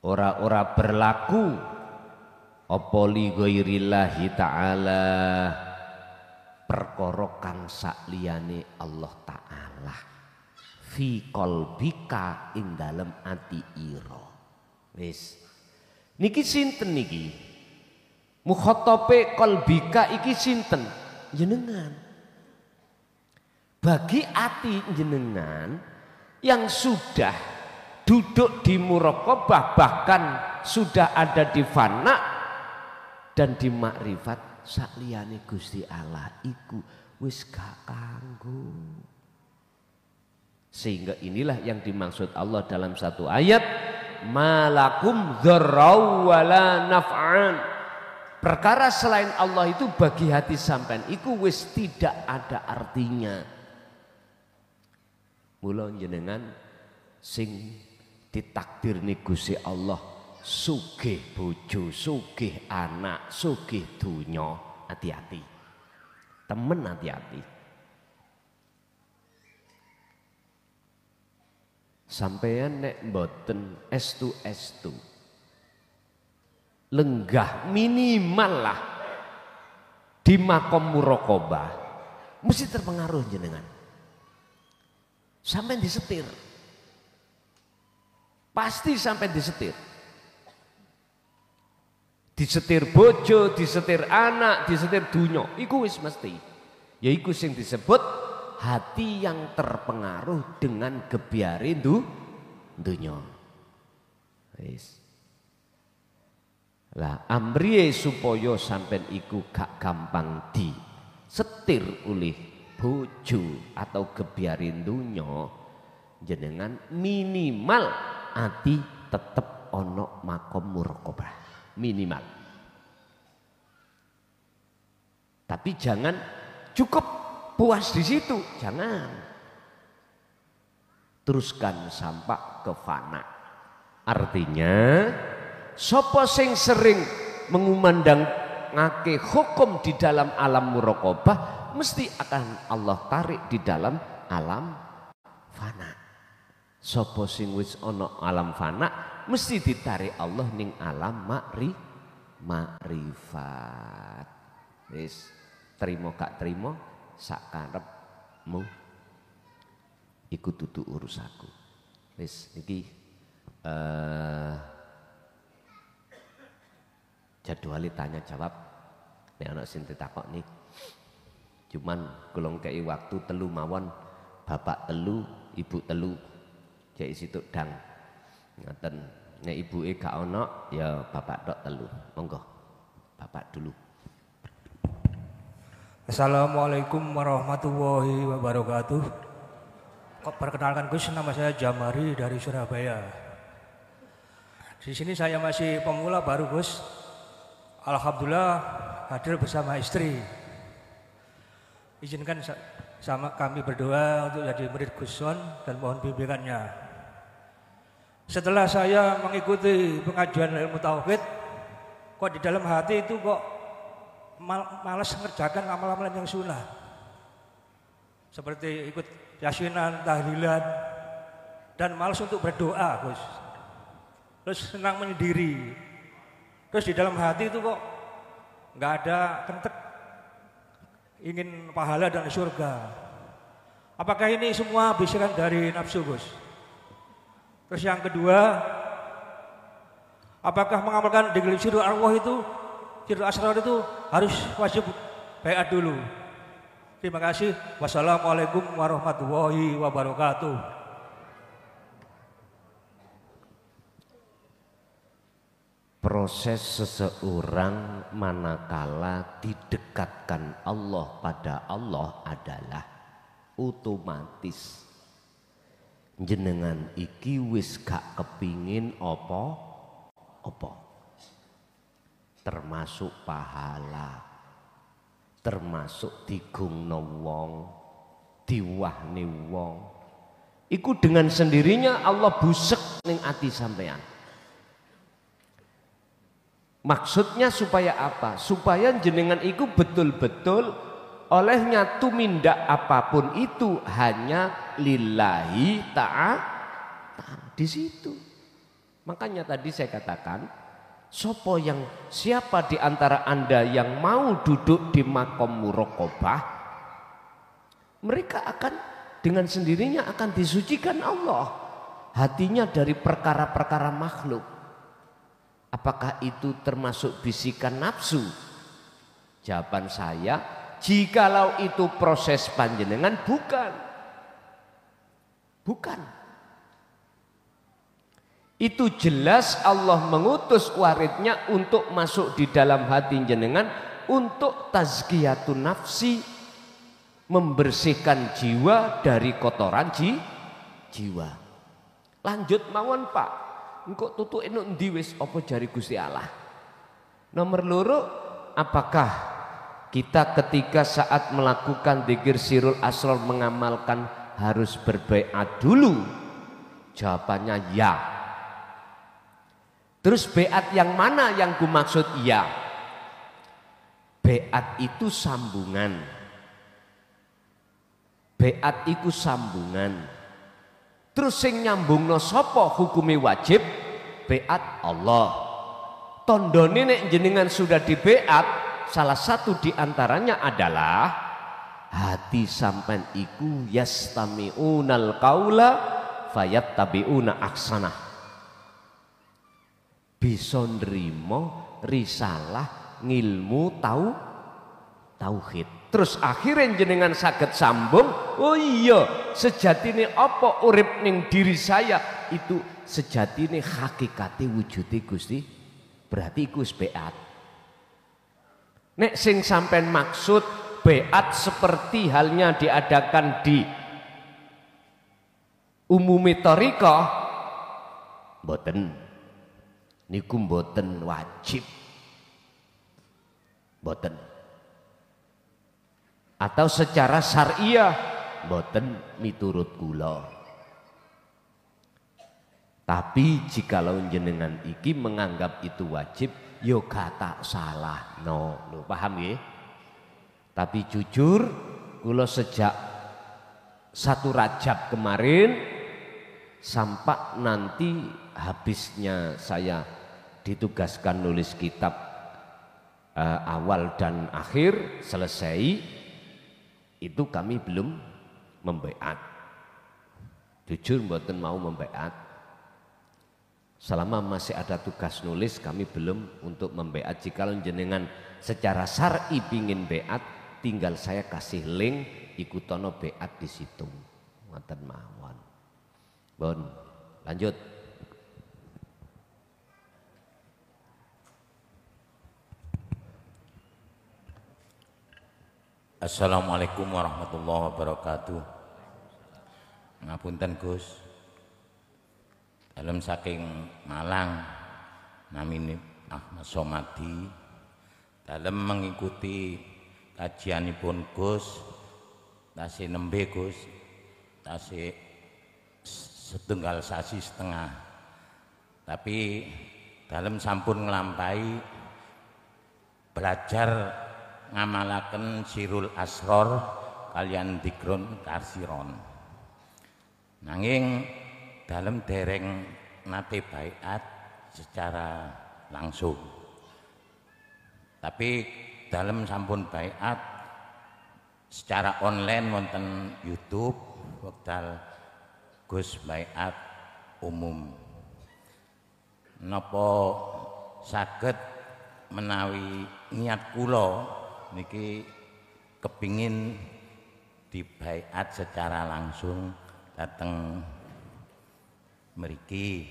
ora berlaku apa li ghairillahi ta'ala perkara kang sakliyane Allah Ta'ala fi qalbika ing dalem ati ira. Wis niki sinten niki mukhatabe qalbika iki sinten? Jenengan. Bagi ati jenengan yang sudah duduk di muraqabah bahkan sudah ada di fana dan di makrifat sakliyane Gusti Allah iku wis gak kanggo. Sehingga inilah yang dimaksud Allah dalam satu ayat, malakum dzarrau wala naf'an. Perkara selain Allah itu bagi hati sampean iku wis tidak ada artinya. Mula jenengan sing ditakdirni Gusti Allah sugih bojo, sugih anak, sugih dunya, hati-hati. Temen hati-hati. Sampeyan nek mboten estu lenggah minimal lah di makom muraqabah mesti terpengaruh jenengan. Sampai disetir. Pasti sampai disetir. Disetir bojo, disetir anak, disetir dunya, iku wis mesti. Yaiku sing disebut hati yang terpengaruh dengan gebyare dunya. Wis. Lah amriye supaya sampean iku gak gampang disetir oleh bojo atau gebyare dunya, jenengan minimal ati tetep ana makom muraqabah. Minimal. Tapi jangan cukup puas di situ, jangan. Teruskan sampai ke fana. Artinya, sapa sing sering mengumandangake hukum di dalam alam muraqabah, mesti akan Allah tarik di dalam alam fana. Sapa sing wis ana alam fana, mesti ditarik Allah ning alam makrifat. Wis terima gak terima sak karepmu, iku dudu urusanku. Wis iki jadwali tanya jawab nek ana sing ditakokni. Cuman kula ngkei waktu 3 mawon, bapak 3, ibu 3. Jek situ dang. Ngoten. Nek ibuke gak ana ya bapak tok 3. Monggo. Bapak dulu. Assalamualaikum warahmatullahi wabarakatuh. Perkenalkan Gus, nama saya Jamari dari Surabaya. Di sini saya masih pemula baru Gus. Alhamdulillah hadir bersama istri. Izinkan sama kami berdoa untuk jadi murid Gus Son dan mohon bimbingannya. Setelah saya mengikuti pengajian ilmu tauhid, kok di dalam hati itu kok malas mengerjakan amal-amalan yang sunnah. Seperti ikut yasinan, tahlilan, dan malas untuk berdoa Gus. Terus senang menyendiri. Terus di dalam hati itu kok nggak ada kentek ingin pahala dan surga. Apakah ini semua bisikan dari nafsu Gus? Terus yang kedua, apakah mengamalkan digil sirul arwah itu, sirul asrar itu harus wajib baiat dulu? Terima kasih. Wassalamualaikum warahmatullahi wabarakatuh. Proses seseorang manakala didekatkan Allah pada Allah adalah otomatis jenengan iki wis gak kepingin apa termasuk pahala, termasuk digungno wong, diwahne wong. Iku dengan sendirinya Allah busek ning ati sampean. Maksudnya supaya apa? Supaya jenengan itu betul-betul olehnya tumindak apapun itu hanya lillahi ta'ala. Di situ. Makanya tadi saya katakan, siapa di antara Anda yang mau duduk di makom muraqabah, mereka akan dengan sendirinya akan disucikan Allah. Hatinya dari perkara-perkara makhluk. Apakah itu termasuk bisikan nafsu? Jawaban saya, jikalau itu proses panjenengan, bukan. Bukan. Itu jelas Allah mengutus waridnya untuk masuk di dalam hati jenengan untuk tazkiyatun nafsi, membersihkan jiwa dari kotoran jiwa. Lanjut mawon Pak. Engkau tutuk enuk ndi wis apa jari Gusti Allah. Nomor 2, apakah kita ketika saat melakukan dzikir sirul asrar mengamalkan harus berbaiat dulu? Jawabannya ya. Terus baiat yang mana yang ku maksud ya? Baiat itu sambungan. Baiat itu sambungan. Terus sing nyambungno sapa hukume wajib? Baiat Allah. Tondone nek jenengan sudah di baiat, salah satu di antaranya adalah hati sampean iku yastami'unal qaula fayattabi'una ahsanah. Bisa nrimo risalah ngilmu tauhid. Terus akhirnya jenengan saged sambung, oh iya sejatine apa urip ning diri saya itu sejatine hakikate wujude Gusti, berarti iku wis beat. Nek sing sampean maksud beat seperti halnya diadakan di umumi thariqah, mboten, niku mboten wajib, mboten. Atau secara syariah mboten miturut kula. Tapi jikalau jenengan iki menganggap itu wajib, yo kata salah no, lho paham nggih? Tapi jujur kula sejak 1 Rajab kemarin sampai nanti habisnya saya ditugaskan nulis kitab awal dan akhir selesai, itu kami belum membeat. Jujur mboten mau membeat. Selama masih ada tugas nulis kami belum untuk membeat. Jikalau jenengan secara syar'i pingin beat, tinggal saya kasih link ikutono beat di situ. Ngoten mawon. Bon, lanjut. Assalamualaikum warahmatullahi wabarakatuh. Ngapunten Gus, dalem saking Malang namine Ahmad Somadi, dalem mengikuti kajianipun Gus tasih nembe Gus, tasih setunggal sasi setengah, tapi dalem sampun nglampahi belajar ngamalaken Sirul Asror kalian Dikron Karsiron. Nanging dalem dereng nate baiat secara langsung. Tapi dalem sampun baiat secara online wonten YouTube wekdal Gus baiat umum. Napa saged menawi niat kula niki kepingin dibaiat secara langsung dateng mriki.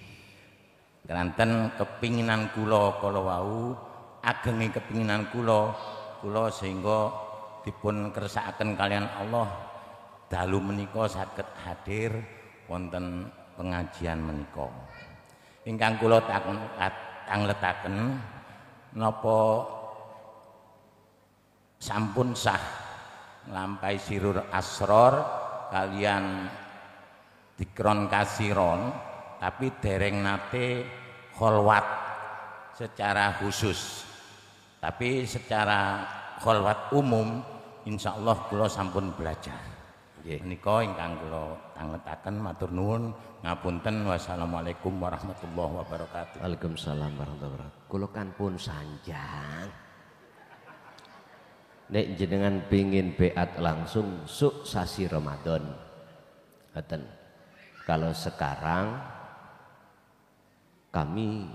Keranten kepinginan kula kala wau, agenge kepinginan kula sehingga dipun kersakaken kalian Allah dalu menika saged hadir wonten pengajian menika. Ingkang kula tangletaken napa sampun sah nglampahi Sirul Asror kalian Dikron Kasiron, tapi dereng nate kholwat secara khusus. Tapi secara kholwat umum insyaallah kula sampun belajar. Menika ingkang kula tangletaken, matur nuwun, ngapunten. Wassalamualaikum warahmatullahi wabarakatuh. Waalaikumsalam warahmatullahi wabarakatuh. Kula kan pun sanjang. Nek jenengan pingin beat langsung suk sasi Ramadan. Ngoten. Kalau sekarang kami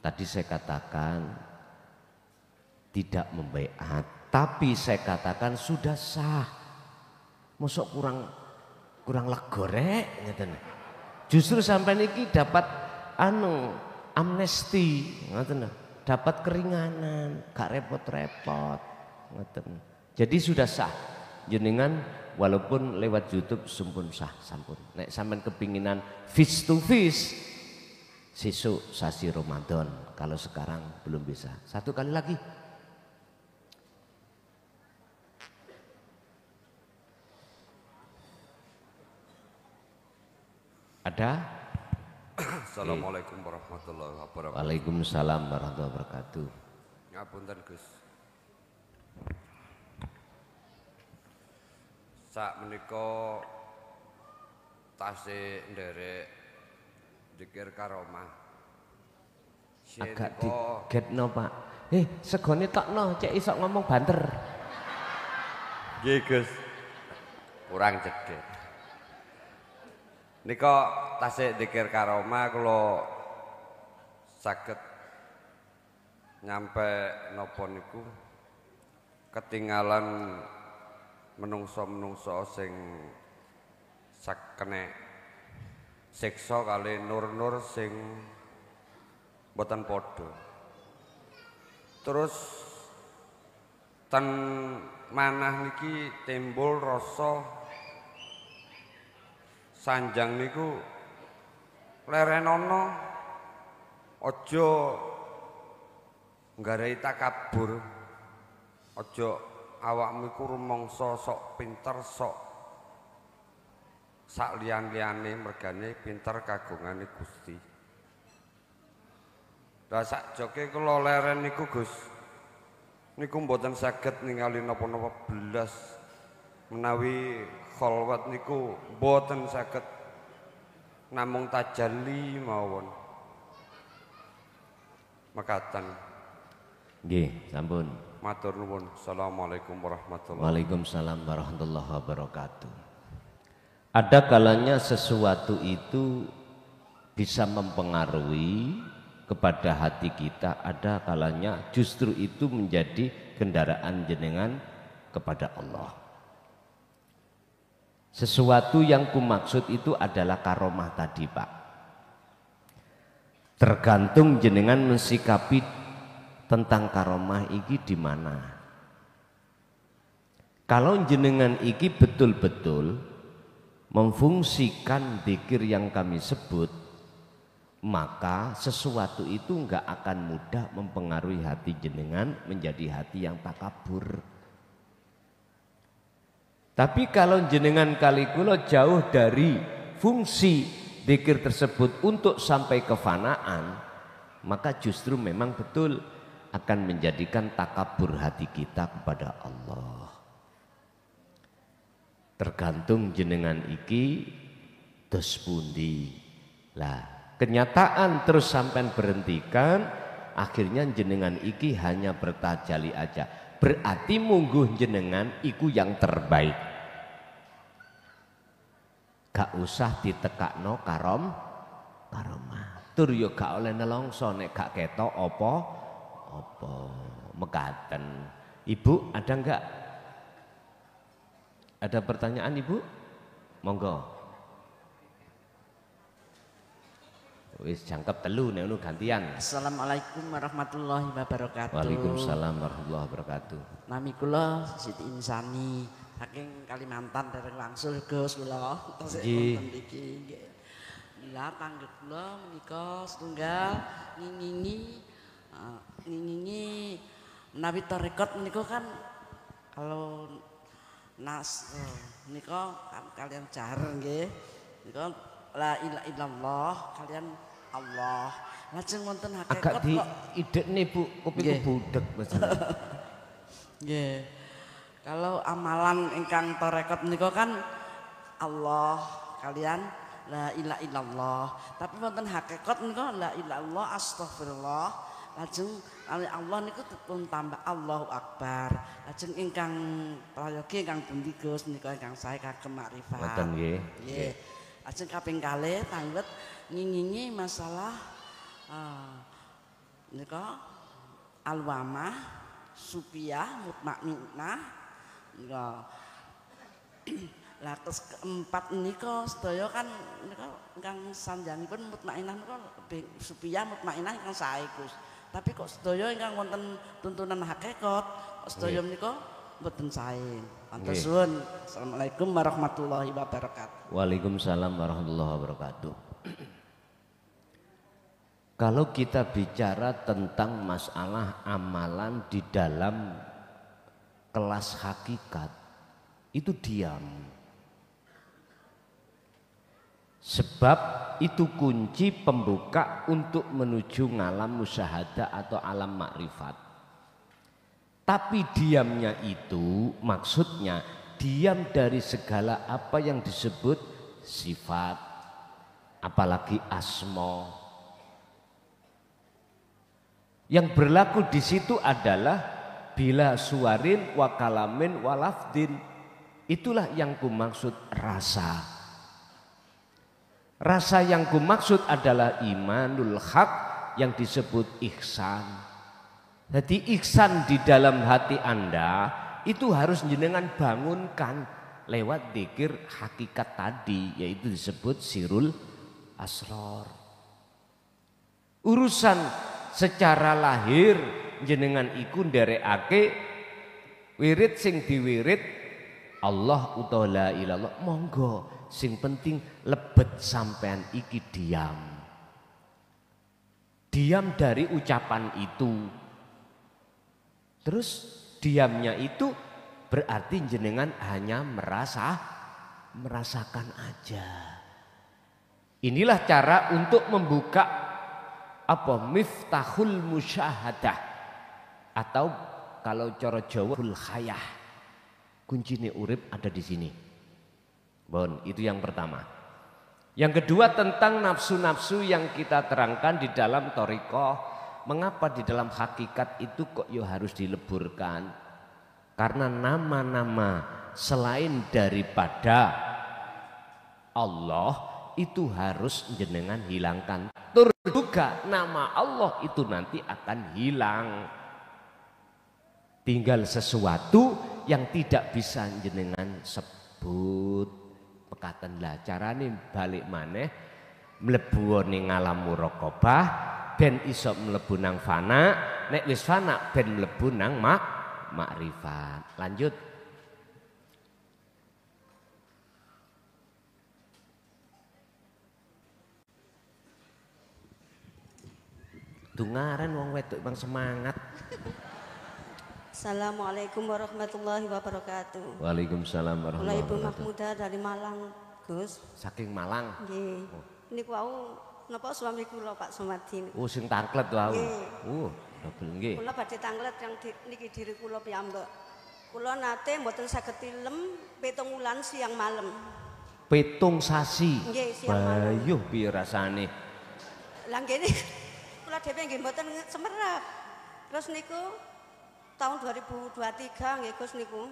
tadi saya katakan tidak membeat, tapi saya katakan sudah sah. Mosok kurang legorek ngoten. Justru sampai niki dapat amnesti ngoten. Dapat keringanan, gak repot-repot. Jadi sudah sah jenengan walaupun lewat YouTube sampun sah sampun. Nek sampean kepinginan face to face sesuk sasi Ramadan, kalau sekarang belum bisa. Satu kali lagi. Ada? Assalamualaikum warahmatullahi wabarakatuh. Waalaikumsalam warahmatullahi wabarakatuh. Ngapunten Gus. Sak menika tasih nderek dzikir karomah. Agak digetno Pak. Segone tokno cek iso ngomong banter. Nggih Gus. Kurang cedhek. Nika tasih dzikir karomah kula saged nyampe napa niku ketinggalan menungso-menungso sing sakene siksa kali nur-nur sing boten padha. Terus ten manah niki timbul rasa sanjang niku lerenana aja nggarai takabur, aja awakmu iku rumangsa sok pinter sok sak liyan-liyane mergane pinter kagungane Gusti. Lah sak joke kula leren niku Gus, niku mboten saged ningali napa-napa belas menawi kholwat niku mboten saged namung tajalli mawon. Mekaten. Nggih, sampun. Matur nuwun. Assalamualaikum warahmatullahi wabarakatuh. Waalaikumsalam warahmatullahi wabarakatuh. Ada kalanya sesuatu itu bisa mempengaruhi kepada hati kita, ada kalanya justru itu menjadi kendaraan jenengan kepada Allah. Sesuatu yang kumaksud itu adalah karomah tadi, Pak. Tergantung jenengan mensikapi tentang karomah iki di mana. Kalau jenengan iki betul-betul memfungsikan dzikir yang kami sebut, maka sesuatu itu enggak akan mudah mempengaruhi hati jenengan menjadi hati yang takabur. Tapi kalau jenengan kalikulo jauh dari fungsi dzikir tersebut untuk sampai kefanaan, maka justru memang betul akan menjadikan takabur hati kita kepada Allah. Tergantung jenengan iki dos pundi. Lah, kenyataan terus sampai berhentikan, akhirnya jenengan iki hanya bertajali aja. Berarti mungguh jenengan iku yang terbaik. Gak usah ditekakno karomah. Tur yo gak oleh nelongso nek gak ketok apa mekaten. Ibu ada enggak? Ada pertanyaan Ibu? Monggo. Wis jangkep telu nek ngono gantian. Assalamualaikum warahmatullahi wabarakatuh. Waalaikumsalam warahmatullahi wabarakatuh. Nami kula Siti Insani saking Kalimantan dereng wangsul Gus kula. Nggih. Nggih. Lah tangga kula menika setunggal ngingingi menawi tarekat menika kan kalau menika kalian jar nggih. Menika la ilaha illallah kalian Allah. Lajeng wonten hakikat agak di idekne Bu, kupingku budek masalah. Nggih. Kalau amalan ingkang tarekat menika kan Allah kalian la ilaha illallah. Tapi wonten hakikat menika la ilaha illallah astagfirullah. Lajeng kali Allah niku pun tambah Allahu Akbar. Lajeng ingkang prayogi ingkang pundi Gus menika ingkang sae kagem makrifat. Ngoten nggih. Nggih. Lajeng kaping kalih tangglet ngingingi masalah nika alwamah supiyah mutmainnah nika. Lah terus keempat nika sedaya kan nika ingkang sanjanipun mutmainnah nika supiyah mutmainnah ingkang sae Gus. Tapi kok sedaya ingkang wonten tuntunan hakikat sedaya menika mboten sae. Matur suwun. Assalamualaikum warahmatullahi wabarakatuh. Waalaikumsalam warahmatullahi wabarakatuh. Kalau kita bicara tentang masalah amalan di dalam kelas hakikat, itu diam. Sebab itu kunci pembuka untuk menuju ngalam musyahadah atau alam makrifat. Tapi diamnya itu maksudnya diam dari segala apa yang disebut sifat, apalagi asma. Yang berlaku di situ adalah bila suarin wa kalamin wa lafdin. Itulah yang kumaksud rasa. Rasa yang kumaksud adalah imanul haq yang disebut ihsan. Jadi ihsan di dalam hati Anda itu harus jenengan bangunkan lewat dzikir hakikat tadi, yaitu disebut sirul asror. Urusan secara lahir jenengan iku nderekake wirid sing diwirid Allah utawa la ilallah, monggo, sing penting lebet sampean iki diam. Diam dari ucapan itu. Terus diamnya itu berarti jenengan hanya merasakan aja. Inilah cara untuk membuka miftahul musyahadah, atau kalau cara Jawa khayah. Kuncine urip ada di sini. Bon, itu yang pertama. Yang kedua tentang nafsu-nafsu yang kita terangkan di dalam thariqah. Mengapa di dalam hakikat itu kok harus dileburkan? Karena nama-nama selain daripada Allah itu harus jenengan hilangkan. Tur juga nama Allah itu nanti akan hilang. Tinggal sesuatu yang tidak bisa jenengan sebut. Pekatan lah carane balik maneh mlebu ning alam muraqabah ben iso mlebu nang fana, nek wis fana ben mlebu nang makrifat. Lanjut. Dungaren wong wedok bang semangat. Assalamualaikum warahmatullahi wabarakatuh. Waalaikumsalam warahmatullahi Ibu wabarakatuh. Mahmuda dari Malang, Gus. Saking Malang. Nggih. Niku wau napa suami kula Pak Somadin. Oh sing tangklet wau. Nggih. Double nggih. Kula badhe tanglet yang niki diri kula piyambak. Kula nate mboten saged tilem 7 wulan siang malam. 7 sasi. Nggih, siang malam. Bayuh piye rasane? Lah ngene kula dhewe nggih mboten semerap. Terus niku tahun 2023 nggih Gus niku.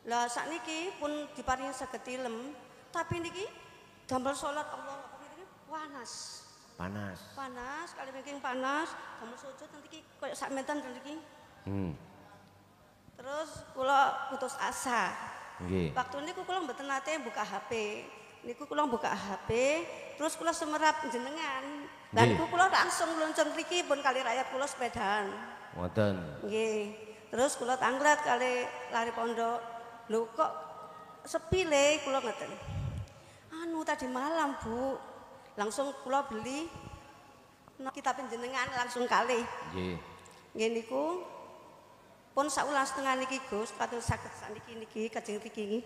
Lah sakniki pun diparingi saged tilem, tapi niki damel salat Allah panas. Panas. Panas, kali mungkin panas, damel sujud niki koyo sak menten niki. Terus kula putus asa. Nggih. Waktu niku kula mboten nate buka HP. Niku kula buka HP, terus kula semerap jenengan. Dan niku kula langsung luncur mriki pun kali rakyat kula sepedaan. Ngoten. Nggih. Terus kula tanglet kali lari pondok. Lho kok sepi le kula ngeten. Anu tadi malam, Bu. Langsung kula beli kitab jenengan langsung kali. Nggih. Nggih niku pun saulas setengah niki Gus, kados saged saniki niki kajeng niki.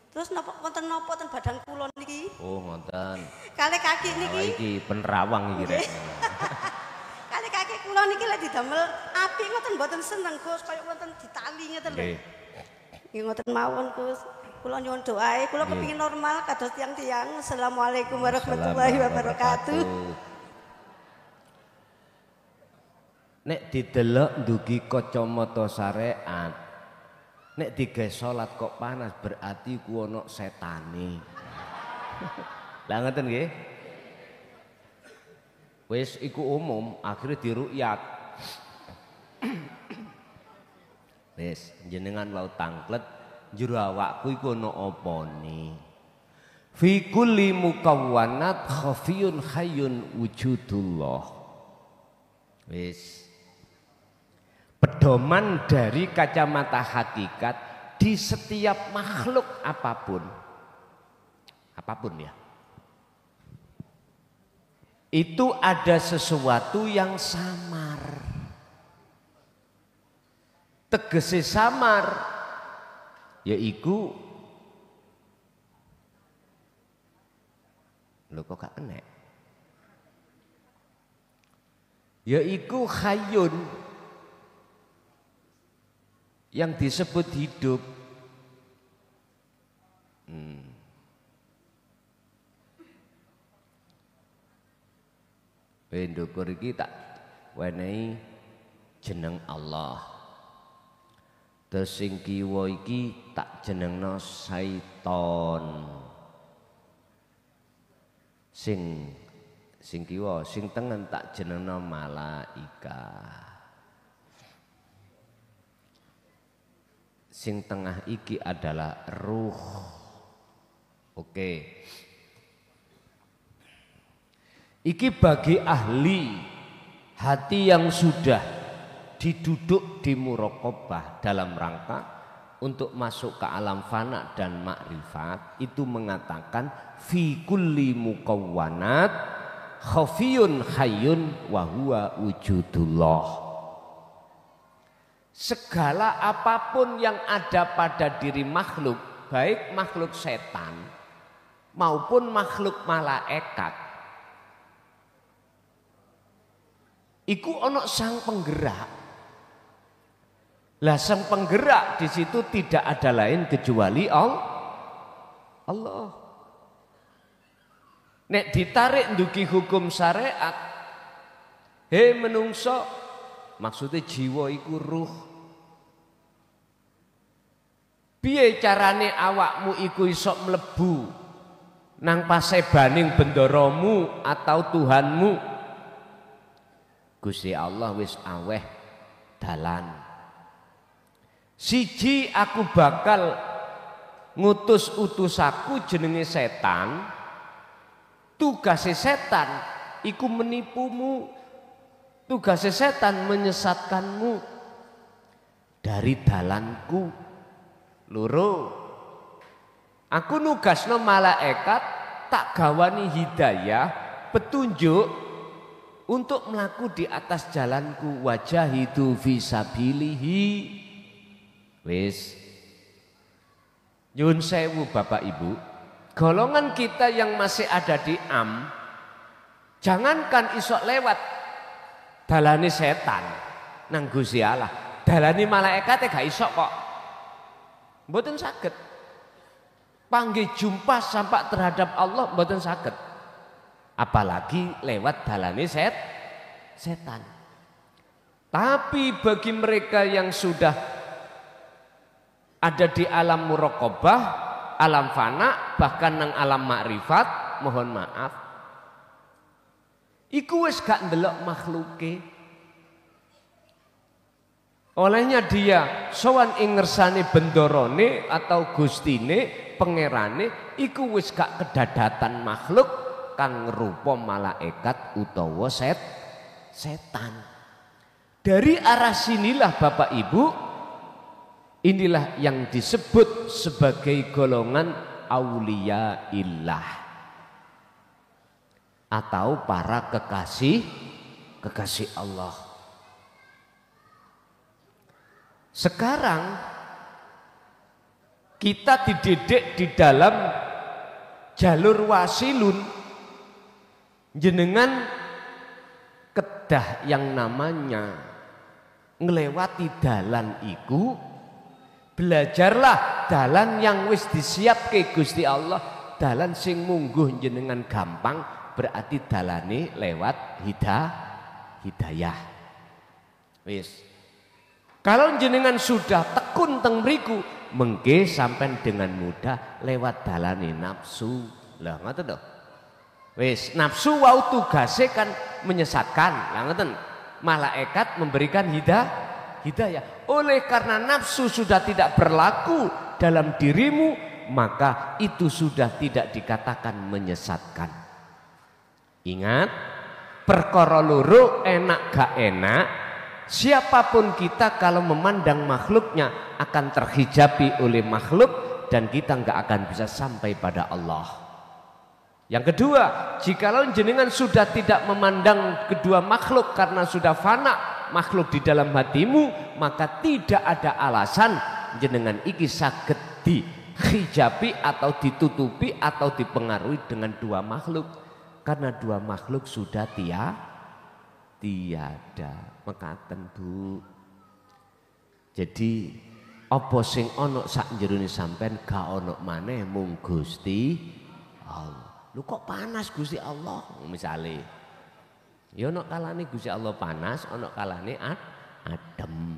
Terus napa wonten napa ten badan kula niki? Oh, ngoten. Kali kaki niki. Oh, iki penerawang iki rek. Kali kaki kula niki lek didamel api ngoten mboten seneng Gus, kaya wonten ditali ngeten lho. Nggih. Nggih ngoten mawon Gus. Kula nyuwun doae, kula kepengin normal kados tiang-tiang. Assalamualaikum warahmatullahi wabarakatuh. Nek Didelok ndugi kacamata syariat. Nek digawe salat kok panas berarti ku ana setane. Lah ngoten nggih. Wis iku umum, akhirnya diruqyat. Wis jenengan wau tangklet jero awakku iku ana apane. Fi kulli mukawwanat khafiyun hayyun wujudullah. Wis pedoman dari kacamata hakikat di setiap makhluk apapun ya, itu ada sesuatu yang samar. Tegese samar yaiku lho kok gak enek, yaiku hayyun yang disebut hidup. Ndukur iki tak wenehi jeneng Allah. Terus sing kiwa iki tak jenengno Syaiton. Sing kiwa, sing tengen tak jenengno malaikat. Sing tengah iki adalah ruh. Oke. Iki bagi ahli hati yang sudah diduduk di muraqabah dalam rangka untuk masuk ke alam fana dan makrifat, itu mengatakan fi kulli mukawwanat khafiyun hayyun wa huwa wujudullah. Segala apapun yang ada pada diri makhluk, baik makhluk setan maupun makhluk malaikat, iku ono sang penggerak. Lah sang penggerak di situ tidak ada lain kecuali Allah. Nek ditarik nduki hukum syariat, he menungso, maksudnya jiwa iku ruh. Piye carane awakmu iku iso mlebu nang pasebaning bendoromu atau Tuhanmu? Gusti Allah wis aweh dalan. Siji, aku bakal ngutus utusaku jenenge setan. Tugasnya setan iku menipumu. Tugasnya setan menyesatkanmu dari dalanku. Loro, aku nugasno malaikat tak gawani hidayah, petunjuk untuk melaku di atas jalanku. Wajahidu fisabilihi. Wis nyun sewu Bapak Ibu, golongan kita yang masih ada di jangankan isok lewat dalani setan nang Gusti Allah, dalani malaikat gak isok kok. Mboten saged. Panggih jumpa sampai terhadap Allah mboten saged. Apalagi lewat dalani setan. Tapi bagi mereka yang sudah ada di alam muraqabah, alam fana, bahkan nang alam makrifat, mohon maaf, iku wis gak ndelok makhluke. Olehnya dia sowan ing ngersane bendorone atau gustine, pangerane, iku wis gak kedadatan makhluk kang rupa malaikat utawa setan. Dari arah sinilah Bapak Ibu, inilah yang disebut sebagai golongan aulia illah atau para kekasih Allah. Sekarang kita dididik di dalam jalur wasilun, jenengan kedah yang namanya ngelewati dalan iku. Belajarlah dalan yang wis disiapke Gusti Allah, dalan sing mungguh jenengan gampang, berarti dalane lewat hidayah. Wis. Kalau jenengan sudah tekun teng mriku, mengke sampean dengan mudah lewat dalane nafsu. Lah ngoten to. Wis, nafsu wau tugase kan menyesatkan. Lah ngoten. Malaikat memberikan hidayah. Oleh karena nafsu sudah tidak berlaku dalam dirimu, maka itu sudah tidak dikatakan menyesatkan. Ingat, perkara loro enak gak enak, siapapun kita kalau memandang makhluknya akan terhijabi oleh makhluk dan kita nggak akan bisa sampai pada Allah. Yang kedua, jikalau jenengan sudah tidak memandang kedua makhluk karena sudah fana makhluk di dalam hatimu, maka tidak ada alasan jenengan iki saged dihijabi atau ditutupi atau dipengaruhi dengan dua makhluk, karena dua makhluk sudah tiada. Mekaten Bu. Jadi apa sing ana sak jerone sampean gak ana maneh mung Gusti Allah. Lu kok panas Gusti Allah misale. Ya ana kalane Gusti Allah panas, ana kalane adem.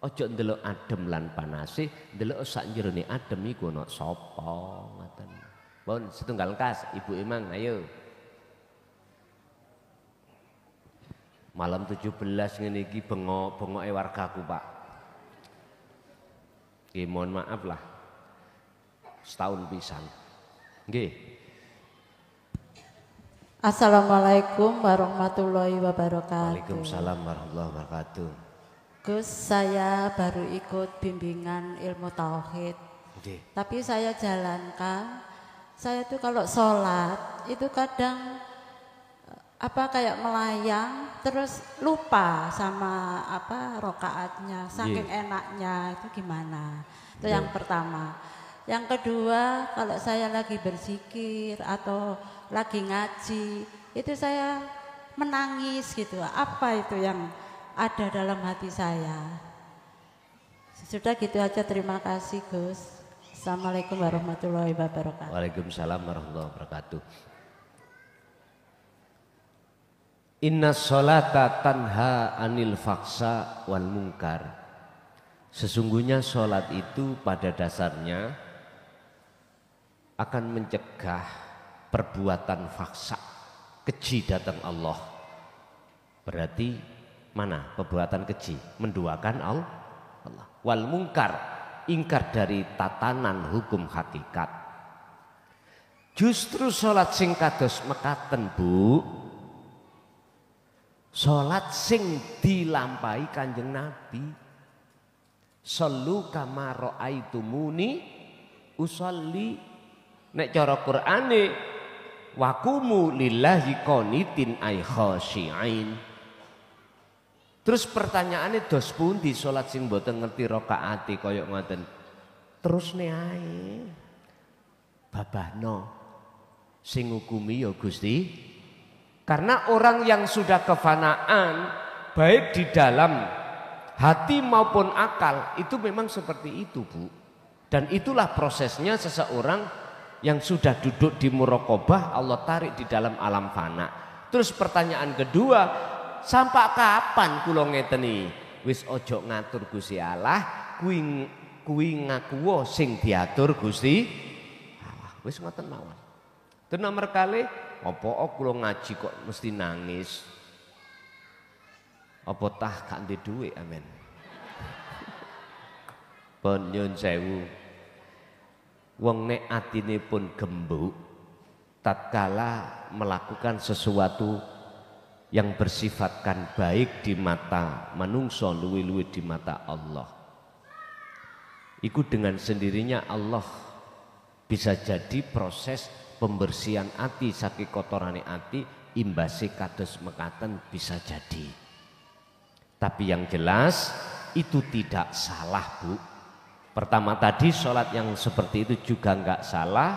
Aja ndelok adem lan panase, ndelok sak jerone adem iku ana sapa ngoten. Pun setunggal kas Ibu Imang ayo. Malam 17 ngene iki bengok-bengoke wargaku, Pak. Nggih, mohon maaf lah. Setahun pisan. Nggih. Assalamualaikum warahmatullahi wabarakatuh. Waalaikumsalam warahmatullahi wabarakatuh. Gus, saya baru ikut bimbingan ilmu tauhid. Nggih. Tapi saya jalankan, saya tuh kalau sholat itu kadang kayak melayang, terus lupa sama rokaatnya, saking enaknya itu gimana? Itu yang pertama. Yang kedua, kalau saya lagi berzikir atau lagi ngaji, itu saya menangis gitu. Apa itu yang ada dalam hati saya? Sudah gitu aja, terima kasih Gus. Assalamualaikum warahmatullahi wabarakatuh. Waalaikumsalam warahmatullahi wabarakatuh. Inna sholata tanha anil faksa wal mungkar. Sesungguhnya sholat itu pada dasarnya akan mencegah perbuatan faksa, keji datang Allah. Berarti mana perbuatan keji? Menduakan Allah. Wal mungkar, ingkar dari tatanan hukum hakikat. Justru sholat sing kados mekaten Bu, sholat sing dilampahi Kanjeng Nabi. Sallu kama ra'aitumuni usolli. Nek cara Qur'ane waqumu lillahi qanitin ay khashi'in. Terus pertanyaannya dos pundi sholat sing mboten ngerti rakaate kaya ngoten. Terus ne ae. Babahno sing ngukumi ya Gusti. Karena orang yang sudah kefanaan baik di dalam hati maupun akal itu memang seperti itu Bu. Dan itulah prosesnya seseorang yang sudah duduk di muraqabah Allah tarik di dalam alam fana. Terus pertanyaan kedua, sampai kapan kula ngeteni? Wis ojo ngatur Gusti Allah, kuwi ngaku sing diatur Gusti Allah. Wis ngoten mawon. Terus nomor kali apa kula ngaji kok mesti nangis? Apa tah gak ndek dhuwit amen. Pun nyun sewu. Wong nek atine pun gembuk tatkala melakukan sesuatu yang bersifatkan baik di mata manungso luwi-luwi di mata Allah. Iku dengan sendirinya Allah bisa jadi proses pembersihan ati saking kotorane ati imbase kados mekaten bisa jadi. Tapi yang jelas itu tidak salah Bu. Pertama tadi sholat yang seperti itu juga enggak salah.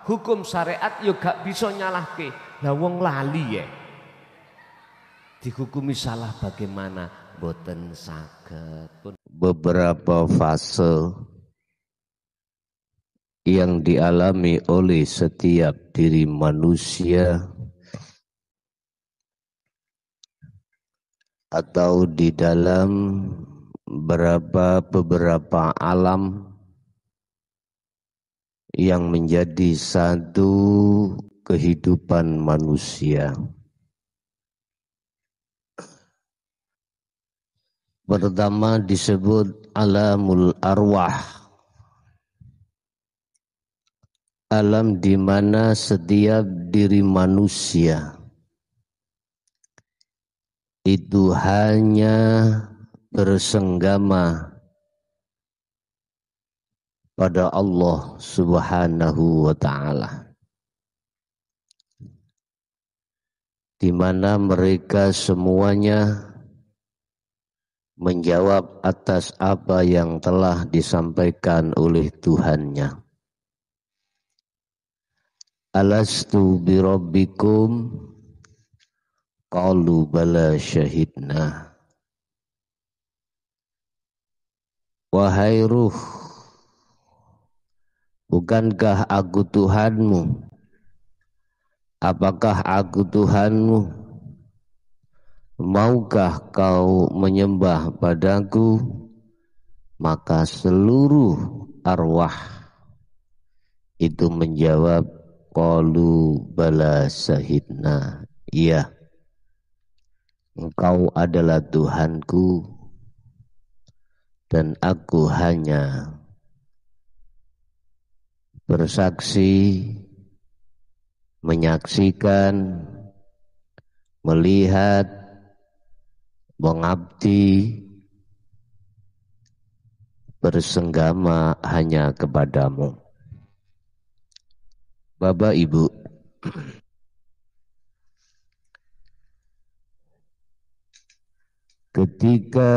Hukum syariat yo gak bisa nyalahke. Lah wong lali ya. Dihukumi salah bagaimana? Boten saged. Beberapa fase yang dialami oleh setiap diri manusia atau di dalam beberapa alam yang menjadi satu kehidupan manusia. Pertama disebut alamul arwah, alam di mana setiap diri manusia itu hanya bersenggama pada Allah Subhanahu wa ta'ala, di mana mereka semuanya menjawab atas apa yang telah disampaikan oleh Tuhannya. Alastu birabbikum qalu bala syahidna. Wahai ruh, bukankah aku Tuhanmu? Apakah aku Tuhanmu? Maukah kau menyembah padaku? Maka seluruh arwah itu menjawab, qalu bala syahidna. Iya, Engkau adalah Tuhanku dan aku hanya bersaksi, menyaksikan, melihat, mengabdi, bersenggama hanya kepadamu. Bapak Ibu, ketika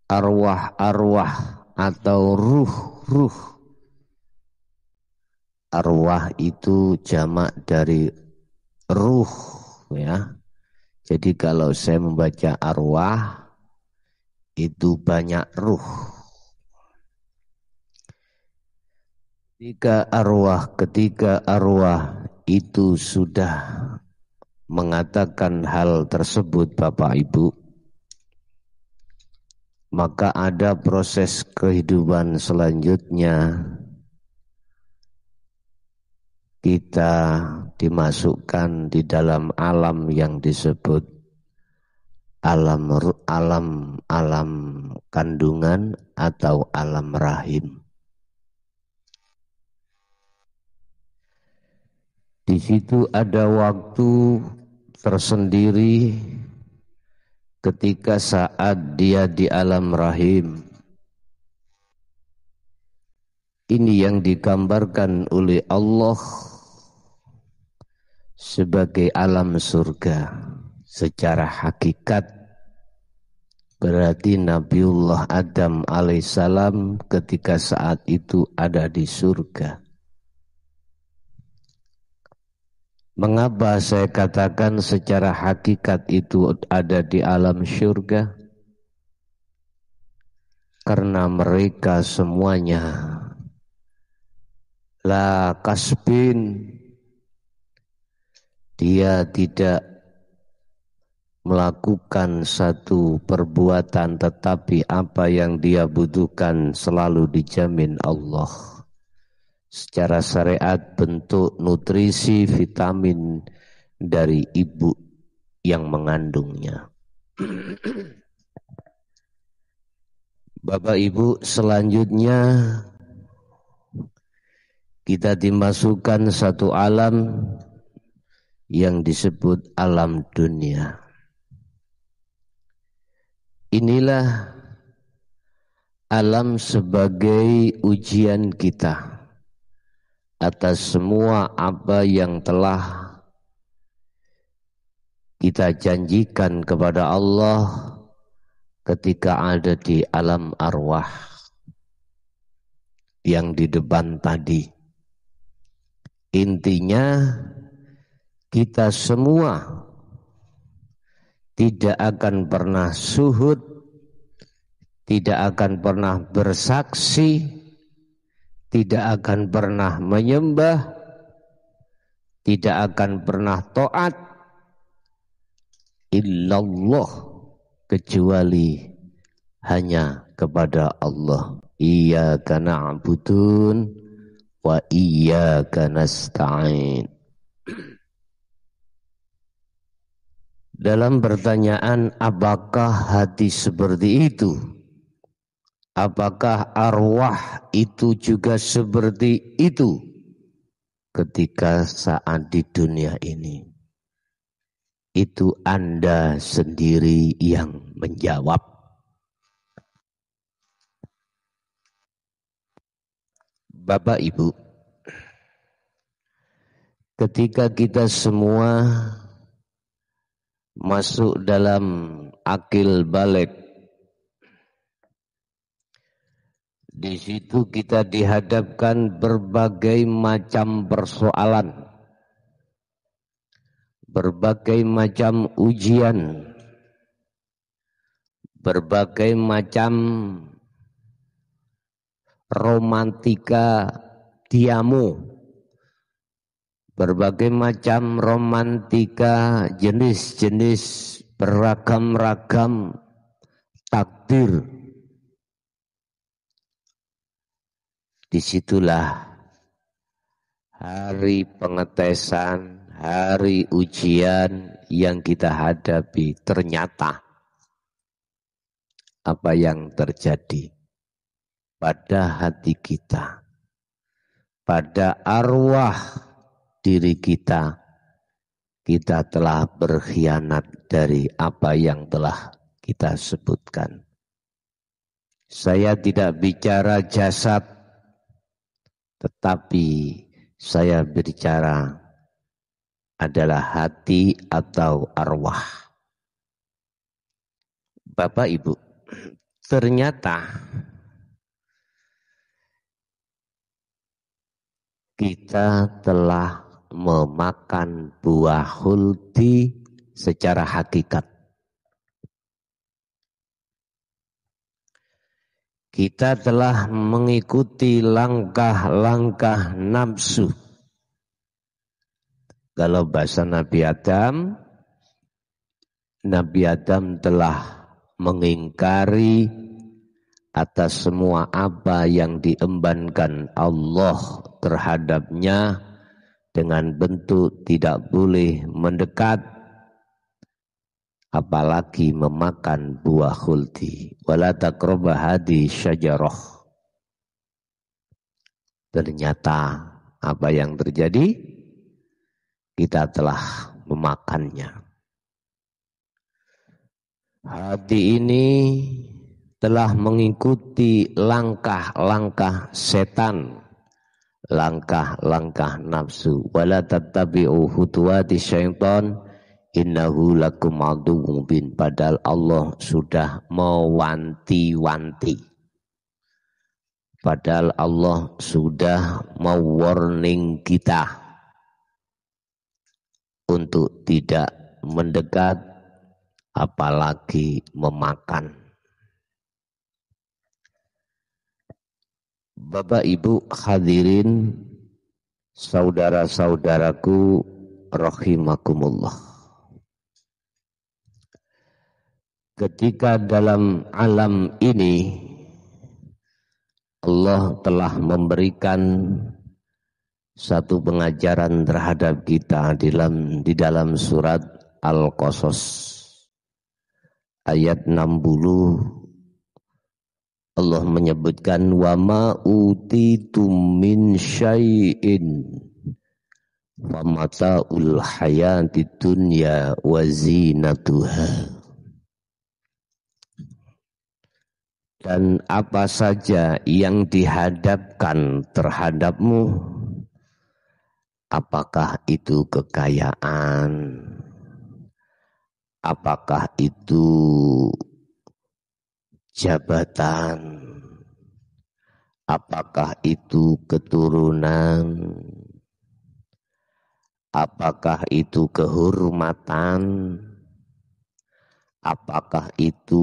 arwah-arwah atau ruh-ruh, arwah itu jamak dari ruh, ya. Jadi kalau saya membaca arwah itu banyak ruh. Ketika arwah itu sudah mengatakan hal tersebut Bapak Ibu, maka ada proses kehidupan selanjutnya. Kita dimasukkan di dalam alam yang disebut alam kandungan atau alam rahim. Di situ ada waktu tersendiri ketika saat dia di alam rahim. Ini yang digambarkan oleh Allah sebagai alam surga. Secara hakikat berarti Nabiullah Adam alaihissalam ketika saat itu ada di surga. Mengapa saya katakan secara hakikat itu ada di alam surga? Karena mereka semuanya la kasbin, dia tidak melakukan satu perbuatan, tetapi apa yang dia butuhkan selalu dijamin Allah. Secara syariat bentuk nutrisi vitamin dari ibu yang mengandungnya. Bapak Ibu, selanjutnya kita dimasukkan satu alam yang disebut alam dunia. Inilah alam sebagai ujian kita atas semua apa yang telah kita janjikan kepada Allah ketika ada di alam arwah yang di depan tadi. Intinya kita semua tidak akan pernah suhud, tidak akan pernah bersaksi, tidak akan pernah menyembah, tidak akan pernah taat illallah kecuali hanya kepada Allah. Iyyaka na'budun wa iyyaka nasta'in. Dalam pertanyaan apakah hati seperti itu? Apakah arwah itu juga seperti itu ketika saat di dunia ini? Itu Anda sendiri yang menjawab. Bapak Ibu, ketika kita semua masuk dalam akil balik, di situ kita dihadapkan berbagai macam persoalan, berbagai macam ujian, berbagai macam romantika diamu, berbagai macam romantika jenis-jenis beragam-ragam takdir. Disitulah hari pengetesan, hari ujian yang kita hadapi. Ternyata apa yang terjadi pada hati kita pada arwah diri kita, kita telah berkhianat dari apa yang telah kita sebutkan. Saya tidak bicara jasad, tetapi saya bicara adalah hati atau arwah. Bapak Ibu, ternyata kita telah memakan buah khuldi secara hakikat. Kita telah mengikuti langkah-langkah nafsu. Kalau bahasa Nabi Adam telah mengingkari atas semua apa yang diembankan Allah terhadapnya dengan bentuk tidak boleh mendekat, apalagi memakan buah khuldi. Wala taqrabu hadhihi syajarah. Ternyata apa yang terjadi? Kita telah memakannya. Hati ini telah mengikuti langkah-langkah setan, langkah-langkah nafsu. Wala tattabi'u khutuwati syaitan innahu lakum aduwwun mubin. Padahal Allah sudah mewanti-wanti. Padahal Allah sudah mewarning kita untuk tidak mendekat apalagi memakan. Bapak Ibu hadirin, saudara-saudaraku rahimakumullah. Ketika dalam alam ini Allah telah memberikan satu pengajaran terhadap kita di dalam surat Al-Qasas ayat 60. Allah menyebutkan wa ma utitum min syai'in wa mata'ul hayatid dunya wa zinatuha. Dan apa saja yang dihadapkan terhadapmu, apakah itu kekayaan, apakah itu jabatan, apakah itu keturunan, apakah itu kehormatan, apakah itu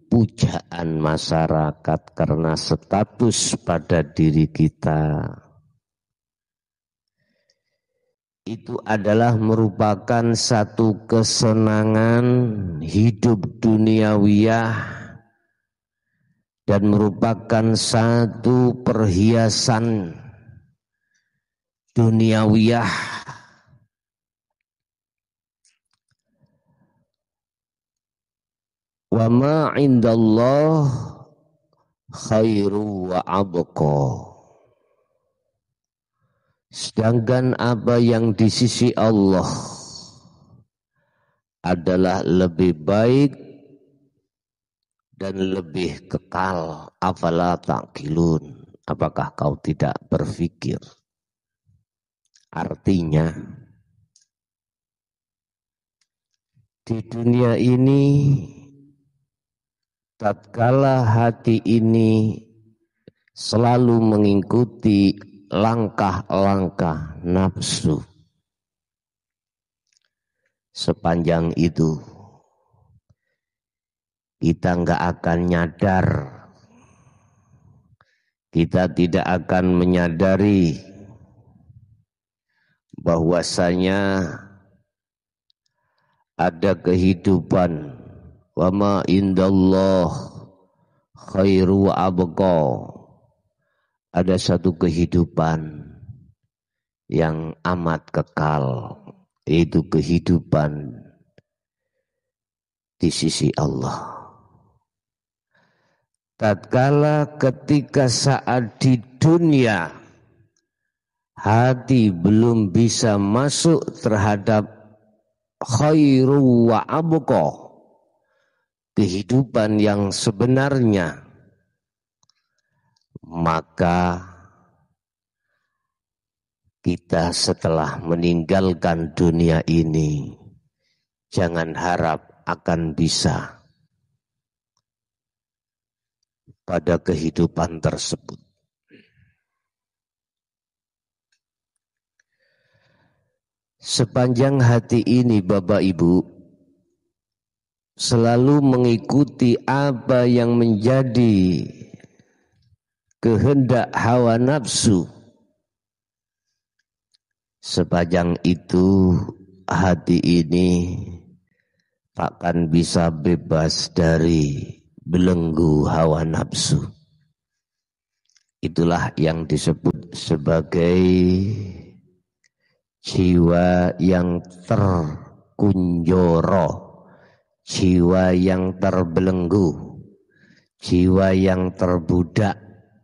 pujaan masyarakat karena status pada diri kita. Itu adalah merupakan satu kesenangan hidup duniawiyah dan merupakan satu perhiasan duniawiyah. Wa ma indallah khairu wa abqa. Sedangkan apa yang di sisi Allah adalah lebih baik dan lebih kekal. Afala taqilun. Apakah kau tidak berpikir? Artinya di dunia ini tatkala hati ini selalu mengikuti langkah-langkah nafsu, sepanjang itu kita enggak akan nyadar, kita tidak akan menyadari bahwasanya ada kehidupan. Wa ma indallah khairu wa abqa. Ada satu kehidupan yang amat kekal, yaitu kehidupan di sisi Allah. Tatkala ketika saat di dunia hati belum bisa masuk terhadap khairu wa abqa, kehidupan yang sebenarnya, maka kita setelah meninggalkan dunia ini jangan harap akan bisa pada kehidupan tersebut. Sepanjang hati ini Bapak Ibu selalu mengikuti apa yang menjadi kehendak hawa nafsu, sepanjang itu hati ini takkan bisa bebas dari belenggu hawa nafsu. Itulah yang disebut sebagai jiwa yang terkunjoro, jiwa yang terbelenggu, jiwa yang terbudak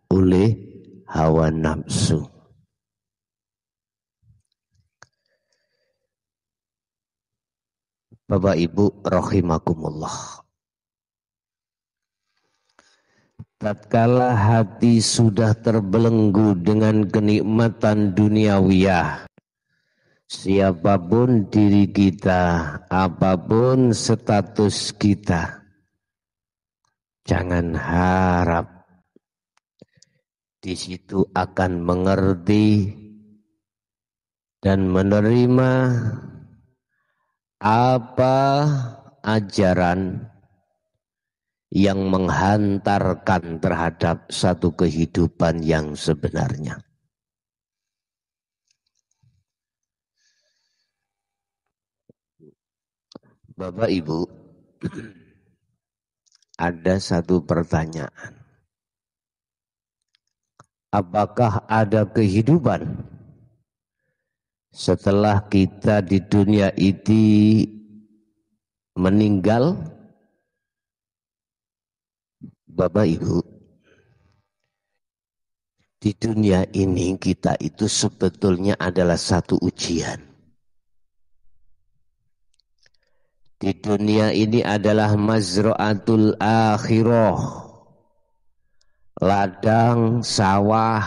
oleh hawa nafsu. Bapak Ibu rahimakumullah, tatkala hati sudah terbelenggu dengan kenikmatan duniawiyah, siapapun diri kita, apapun status kita, jangan harap di situ akan mengerti dan menerima apa ajaran yang menghantarkan terhadap satu kehidupan yang sebenarnya. Bapak Ibu, ada satu pertanyaan. Apakah ada kehidupan setelah kita di dunia ini meninggal? Bapak Ibu, di dunia ini kita itu sebetulnya adalah satu ujian. Di dunia ini adalah mazra'atul akhirah, ladang sawah,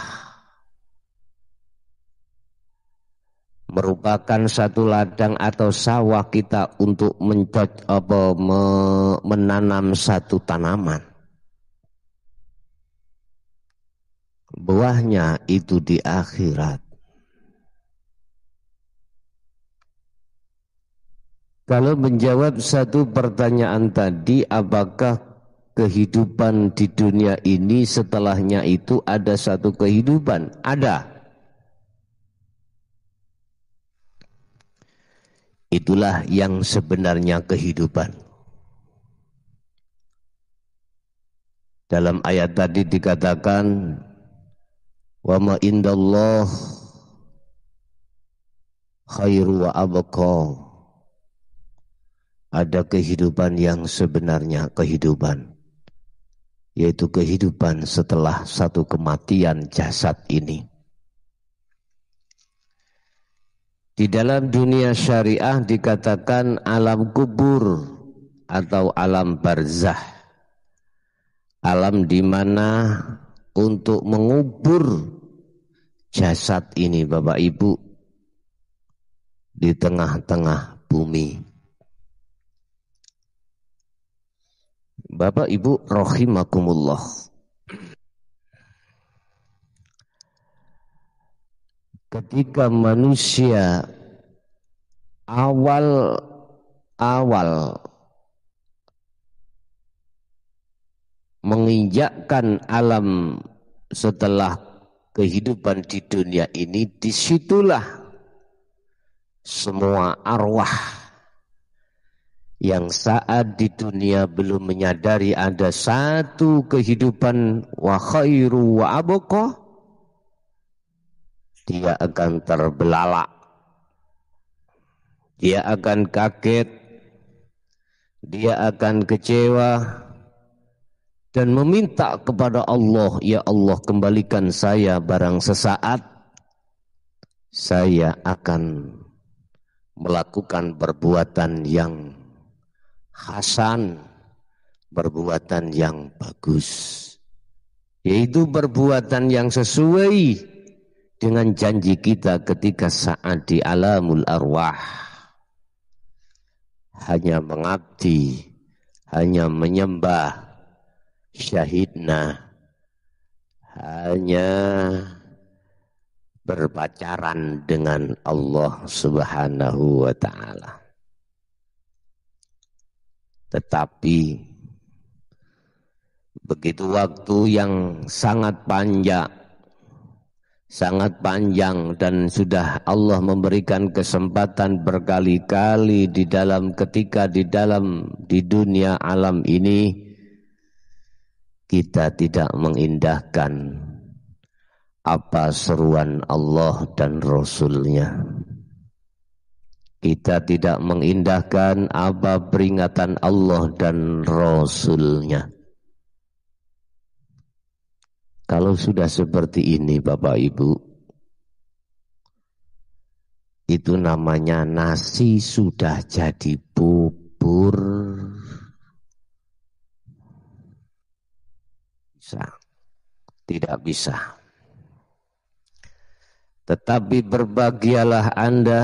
merupakan satu ladang atau sawah kita untuk menanam satu tanaman. Buahnya itu di akhirat. Kalau menjawab satu pertanyaan tadi, apakah kehidupan di dunia ini setelahnya itu ada satu kehidupan? Ada. Itulah yang sebenarnya kehidupan. Dalam ayat tadi dikatakan, wa ma indallah khairu wa abqa. Ada kehidupan yang sebenarnya kehidupan, yaitu kehidupan setelah satu kematian jasad ini. Di dalam dunia syariah dikatakan alam kubur atau alam barzah, alam di mana untuk mengubur jasad ini Bapak Ibu di tengah-tengah bumi. Bapak Ibu rahimakumullah, ketika manusia awal menginjakkan alam setelah kehidupan di dunia ini, disitulah semua arwah yang saat di dunia belum menyadari ada satu kehidupan wa khairu wa abqa, dia akan terbelalak, dia akan kaget, dia akan kecewa dan meminta kepada Allah, ya Allah kembalikan saya barang sesaat saya akan melakukan perbuatan yang hasan, perbuatan yang bagus, yaitu perbuatan yang sesuai dengan janji kita ketika saat di alamul arwah, hanya mengabdi, hanya menyembah syahidna, hanya berpacaran dengan Allah Subhanahu wa ta'ala. Tetapi begitu waktu yang sangat panjang dan sudah Allah memberikan kesempatan berkali-kali di dunia alam ini, kita tidak mengindahkan apa seruan Allah dan Rasul-Nya. Kita tidak mengindahkan apa peringatan Allah dan Rasul-Nya. Kalau sudah seperti ini Bapak Ibu, itu namanya nasi sudah jadi bubur. Tidak bisa. Tetapi berbahagialah Anda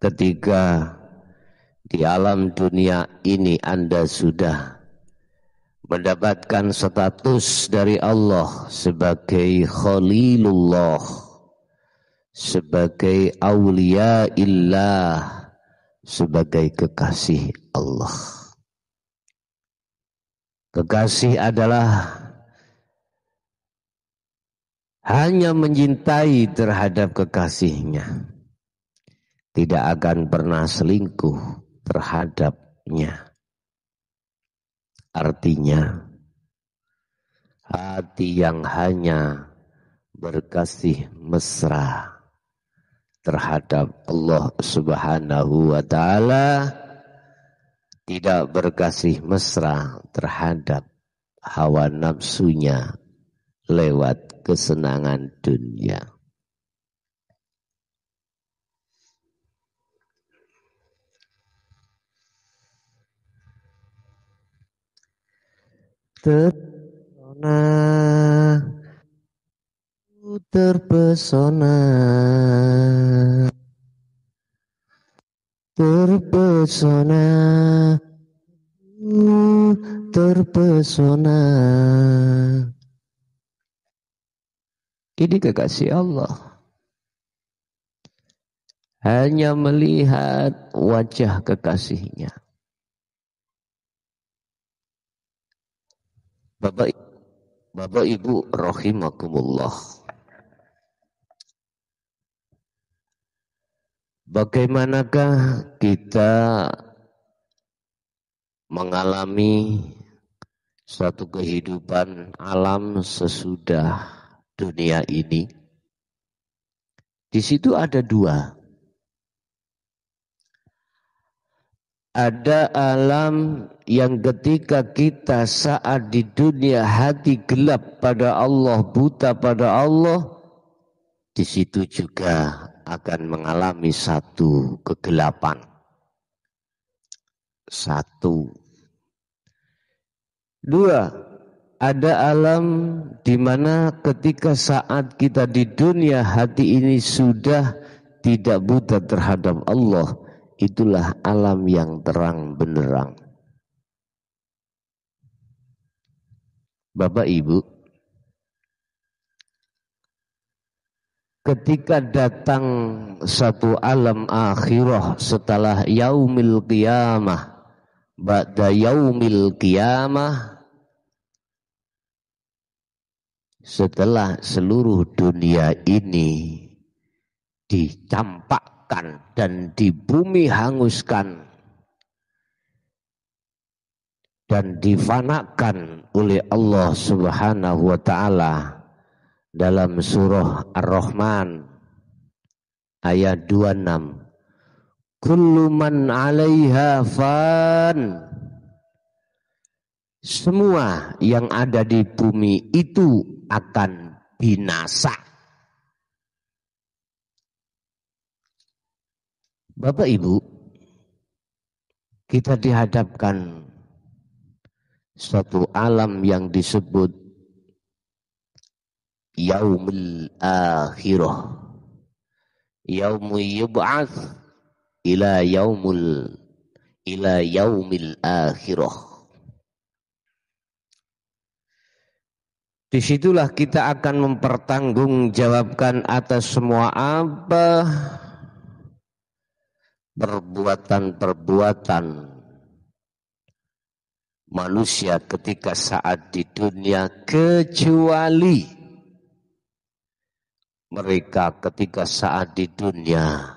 ketika di alam dunia ini Anda sudah mendapatkan status dari Allah sebagai Khalilullah, sebagai aulia illah, sebagai kekasih Allah. Kekasih adalah hanya mencintai terhadap kekasihnya, tidak akan pernah selingkuh terhadapnya. Artinya hati yang hanya berkasih mesra terhadap Allah Subhanahu wa ta'ala, tidak berkasih mesra terhadap hawa nafsunya lewat kesenangan dunia. Terpesona, terpesona. Ini kekasih Allah. Hanya melihat wajah kekasihnya. Bapak Ibu rahimakumullah. Bagaimanakah kita mengalami suatu kehidupan alam sesudah dunia ini? Di situ ada dua. Ada alam yang ketika kita saat di dunia hati gelap pada Allah, buta pada Allah, di situ juga akan mengalami satu kegelapan. Satu. Dua, ada alam di mana ketika saat kita di dunia hati ini sudah tidak buta terhadap Allah, itulah alam yang terang benderang. Bapak Ibu, ketika datang satu alam akhirah setelah yaumil qiyamah, ba'da yaumil qiyamah, setelah seluruh dunia ini dicampakkan dan di bumi hanguskan dan difanakan oleh Allah Subhanahu wa ta'ala dalam surah Ar-Rahman ayat 26. Kullu man 'alaiha fan. Semua yang ada di bumi itu akan binasa. Bapak Ibu, kita dihadapkan suatu alam yang disebut yaumul akhirah. Yaumu yub'ats ila yaumil akhirah. Disitulah kita akan mempertanggungjawabkan atas semua apa perbuatan-perbuatan manusia ketika saat di dunia, kecuali mereka ketika saat di dunia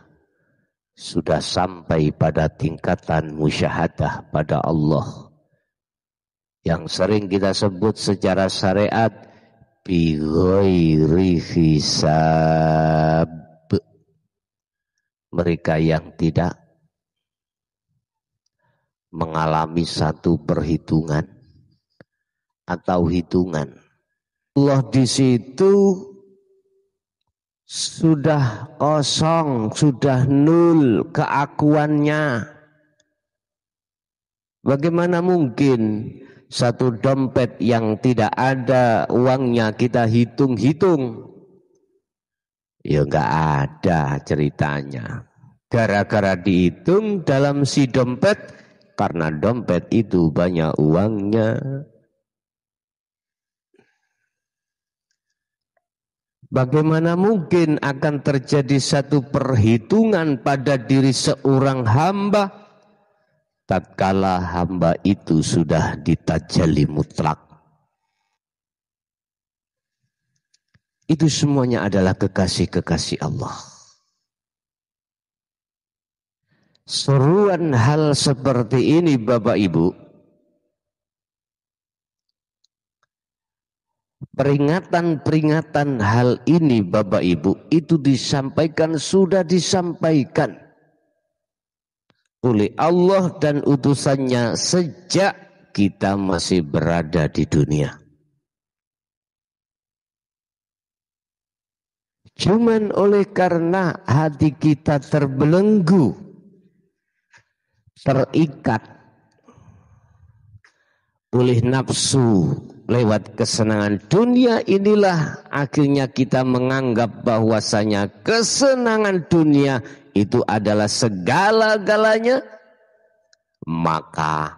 sudah sampai pada tingkatan musyahadah pada Allah yang sering kita sebut secara syariat bi ghairi hisab. Mereka yang tidak mengalami satu perhitungan atau hitungan. Allah di situ sudah kosong, sudah nol keakuannya. Bagaimana mungkin satu dompet yang tidak ada uangnya kita hitung-hitung? Ya enggak ada ceritanya. Gara-gara dihitung dalam si dompet, karena dompet itu banyak uangnya. Bagaimana mungkin akan terjadi satu perhitungan pada diri seorang hamba tatkala hamba itu sudah ditajalli mutlak? Itu semuanya adalah kekasih-kekasih Allah. Seruan hal seperti ini Bapak Ibu, peringatan-peringatan hal ini Bapak Ibu, itu sudah disampaikan oleh Allah dan utusannya sejak kita masih berada di dunia. Cuman oleh karena hati kita terbelenggu, terikat oleh nafsu lewat kesenangan dunia, inilah akhirnya kita menganggap bahwasanya kesenangan dunia itu adalah segala-galanya, maka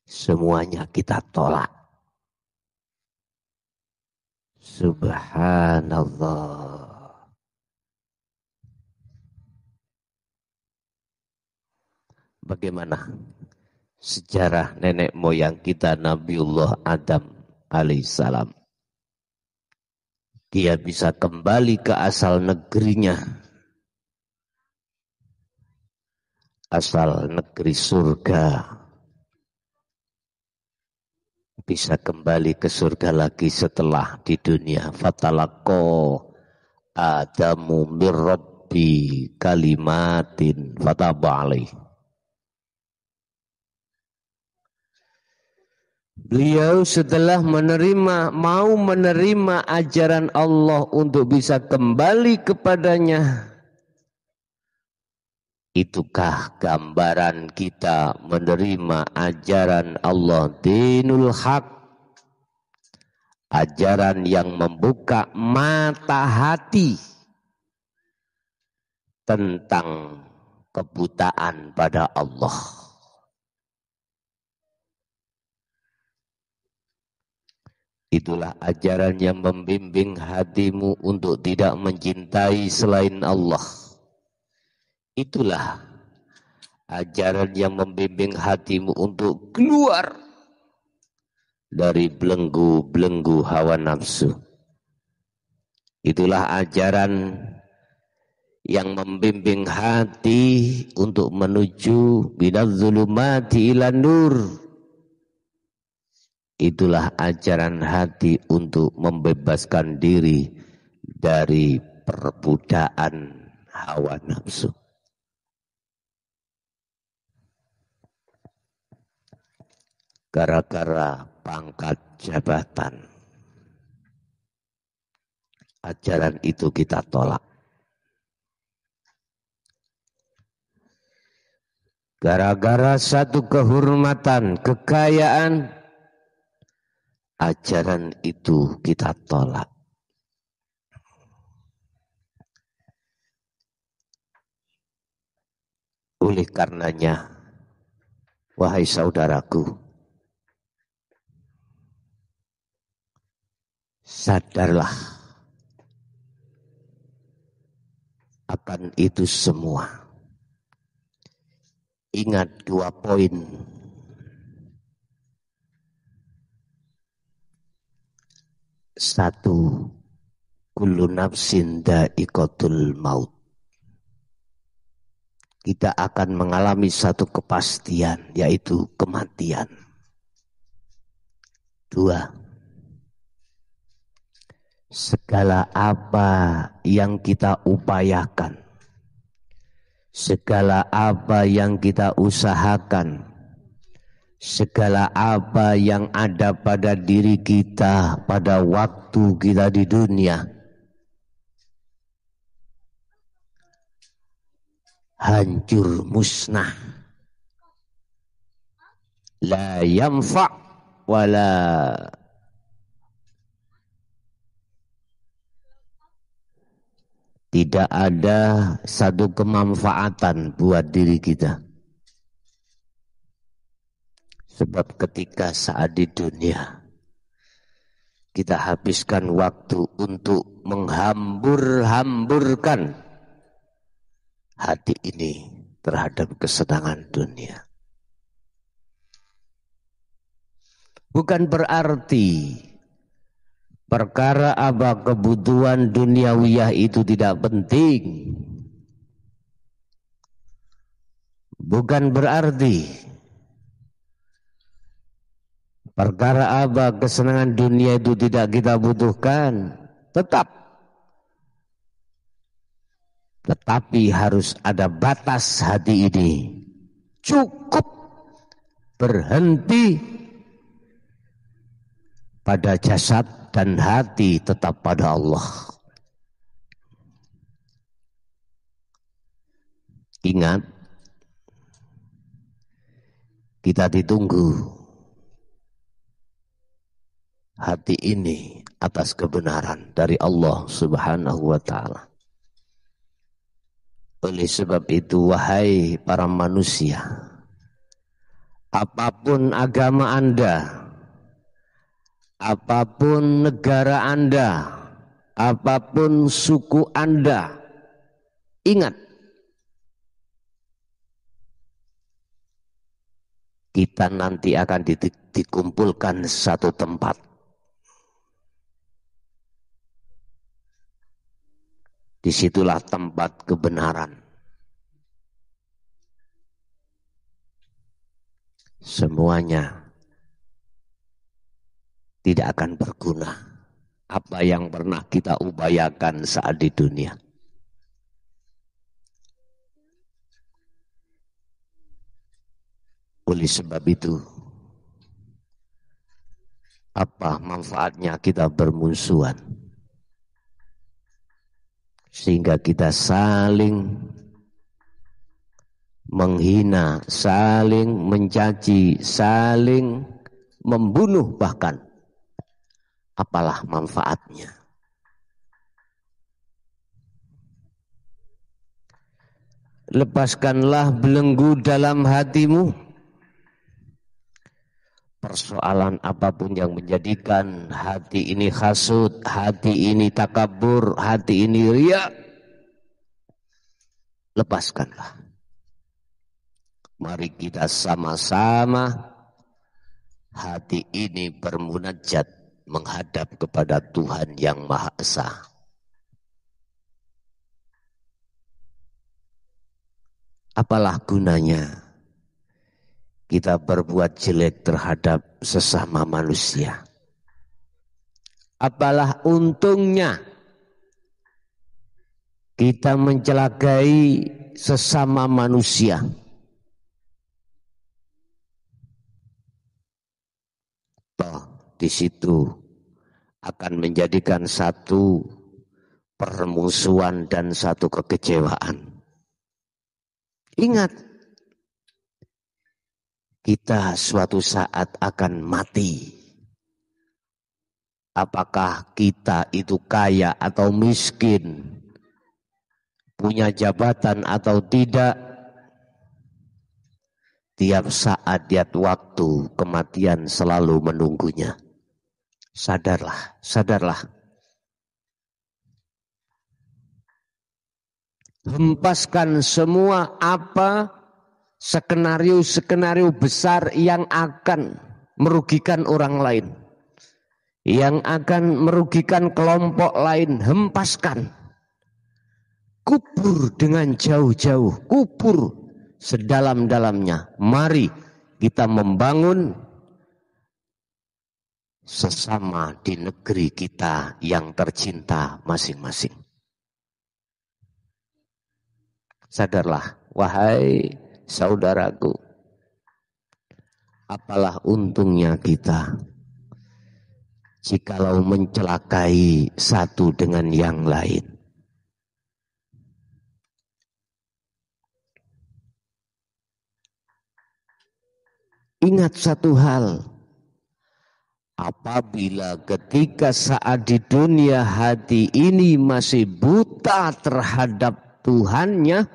semuanya kita tolak. Subhanallah. Bagaimana sejarah nenek moyang kita Nabiullah Adam alaihissalam? Dia bisa kembali ke asal negerinya, asal negeri surga. Bisa kembali ke surga lagi setelah di dunia. Fatalaqo Adamu mir Rabbi kalimatin fataba alaih. Beliau setelah mau menerima ajaran Allah untuk bisa kembali kepadanya. Itukah gambaran kita menerima ajaran Allah dinul haq, ajaran yang membuka mata hati tentang kebutaan pada Allah. Itulah ajaran yang membimbing hatimu untuk tidak mencintai selain Allah. Itulah ajaran yang membimbing hatimu untuk keluar dari belenggu-belenggu hawa nafsu. Itulah ajaran yang membimbing hati untuk menuju minadz zulumati ilan nur. Itulah ajaran hati untuk membebaskan diri dari perbudakan hawa nafsu. Gara-gara pangkat jabatan, ajaran itu kita tolak. gara-gara satu kehormatan, kekayaan, ajaran itu kita tolak. Oleh karenanya, wahai saudaraku, sadarlah akan itu semua. Ingat 2 poin. Satu, kullu nafsin dha'iqatul maut. Kita akan mengalami satu kepastian, yaitu kematian. 2, segala apa yang kita upayakan, segala apa yang kita usahakan, segala apa yang ada pada diri kita pada waktu kita di dunia, hancur musnah, la yanfa' wala tidak ada satu kemanfaatan buat diri kita. Sebab ketika saat di dunia kita habiskan waktu untuk menghambur-hamburkan hati ini terhadap kesenangan dunia. Bukan berarti perkara apa kebutuhan duniawiyah itu tidak penting. Bukan berarti perkara apa kesenangan dunia itu tidak kita butuhkan. Tetapi harus ada batas hati ini. Cukup berhenti pada jasad dan hati tetap pada Allah. Ingat, kita ditunggu hati ini atas kebenaran dari Allah Subhanahu wa ta'ala. Oleh sebab itu, wahai para manusia, apapun agama Anda, apapun negara Anda, apapun suku Anda, ingat, kita nanti akan dikumpulkan satu tempat. Disitulah tempat kebenaran. Semuanya tidak akan berguna apa yang pernah kita upayakan saat di dunia. Oleh sebab itu, apa manfaatnya kita bermusuhan? Sehingga kita saling menghina, saling mencaci, saling membunuh bahkan. Apalah manfaatnya? Lepaskanlah belenggu dalam hatimu. Persoalan apapun yang menjadikan hati ini hasud, hati ini takabur, hati ini riya, lepaskanlah. Mari kita sama-sama hati ini bermunajat menghadap kepada Tuhan yang Maha Esa. Apalah gunanya kita berbuat jelek terhadap sesama manusia? Apalah untungnya kita mencelakai sesama manusia? Toh di situ akan menjadikan satu permusuhan dan satu kekecewaan. Ingat, kita suatu saat akan mati. Apakah kita itu kaya atau miskin, punya jabatan atau tidak, tiap saat, tiap waktu kematian selalu menunggunya. Sadarlah, sadarlah. Hempaskan semua skenario-skenario besar yang akan merugikan orang lain, yang akan merugikan kelompok lain. Hempaskan, kubur dengan jauh-jauh, kubur sedalam-dalamnya. Mari kita membangun sesama di negeri kita yang tercinta masing-masing. Sadarlah, wahai saudaraku, apalah untungnya kita jikalau mencelakai satu dengan yang lain. Ingat satu hal, apabila ketika saat di dunia hati ini masih buta terhadap Tuhannya,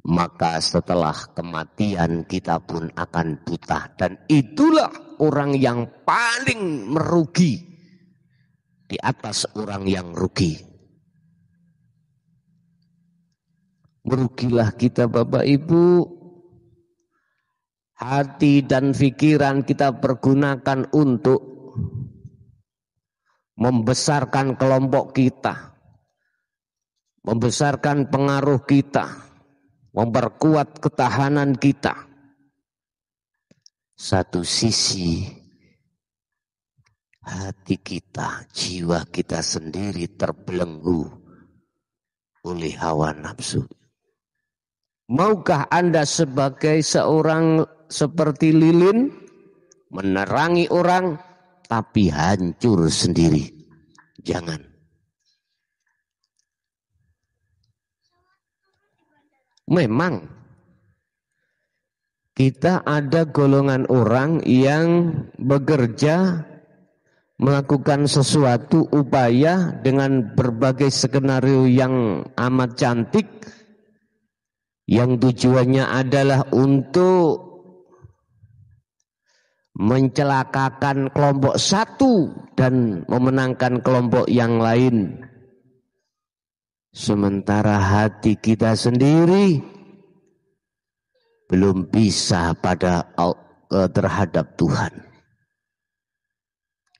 maka setelah kematian kita pun akan buta. Dan itulah orang yang paling merugi di atas orang yang rugi. Merugilah kita Bapak Ibu. Hati dan pikiran kita pergunakan untuk membesarkan kelompok kita, membesarkan pengaruh kita, memperkuat ketahanan kita. Satu sisi hati kita, jiwa kita sendiri terbelenggu oleh hawa nafsu. Maukah Anda sebagai seorang seperti lilin menerangi orang tapi hancur sendiri? Jangan. Memang kita ada golongan orang yang bekerja melakukan sesuatu upaya dengan berbagai skenario yang amat cantik, yang tujuannya adalah untuk mencelakakan kelompok satu dan memenangkan kelompok yang lain. Sementara hati kita sendiri belum bisa terhadap Tuhan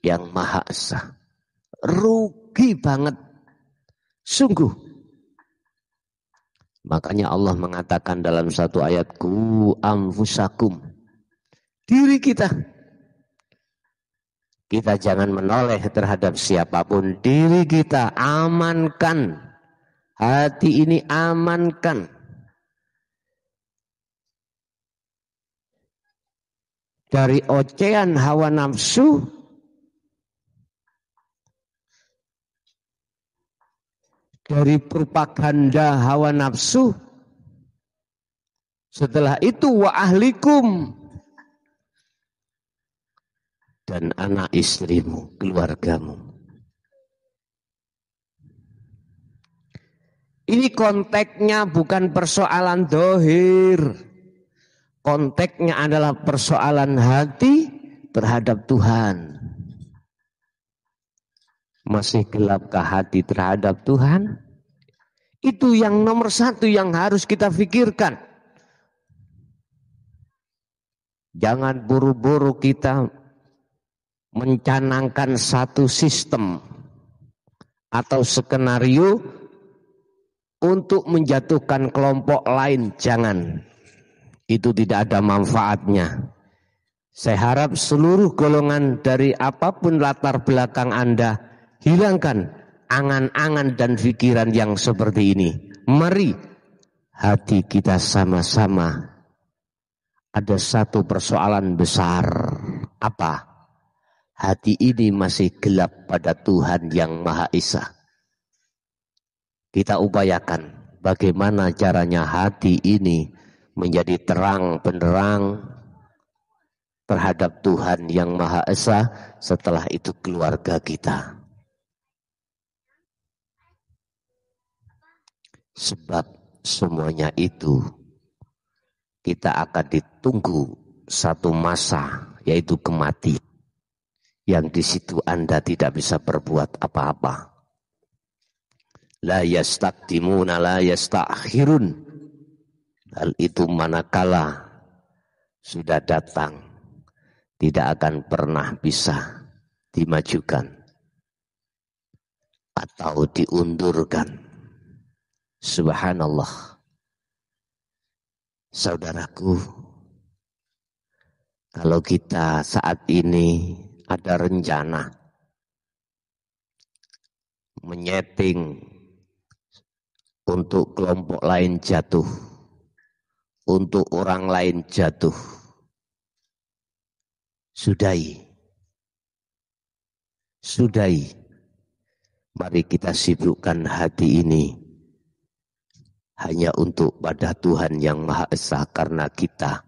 yang Maha Esa. Rugi banget, sungguh. Makanya Allah mengatakan dalam satu ayat, ku anfusakum, diri kita. Kita jangan menoleh terhadap siapapun. Diri kita amankan. Hati ini amankan. Dari ocehan hawa nafsu, dari propaganda hawa nafsu. Setelah itu wa ahlikum, dan anak istrimu, keluargamu. Ini konteksnya bukan persoalan dohir. Konteksnya adalah persoalan hati terhadap Tuhan. Masih gelapkah hati terhadap Tuhan? Itu yang nomor satu yang harus kita pikirkan. Jangan buru-buru kita mencanangkan satu sistem atau skenario untuk menjatuhkan kelompok lain. Jangan. Itu tidak ada manfaatnya. Saya harap seluruh golongan dari apapun latar belakang Anda, hilangkan angan-angan dan pikiran yang seperti ini. Mari hati kita sama-sama. Ada satu persoalan besar. Apa? Hati ini masih gelap pada Tuhan yang Maha Esa. Kita upayakan bagaimana caranya hati ini menjadi terang benderang terhadap Tuhan yang Maha Esa, setelah itu keluarga kita. Sebab semuanya itu kita akan ditunggu satu masa, yaitu kematian, yang di situ Anda tidak bisa berbuat apa-apa. La yastaqdimuna la yastakhirun. Hal itu manakala sudah datang, tidak akan pernah bisa dimajukan atau diundurkan. Subhanallah. Saudaraku, kalau kita saat ini ada rencana menyeting untuk kelompok lain jatuh, untuk orang lain jatuh, sudahi. Mari kita sibukkan hati ini hanya untuk pada Tuhan yang Maha Esa, karena kita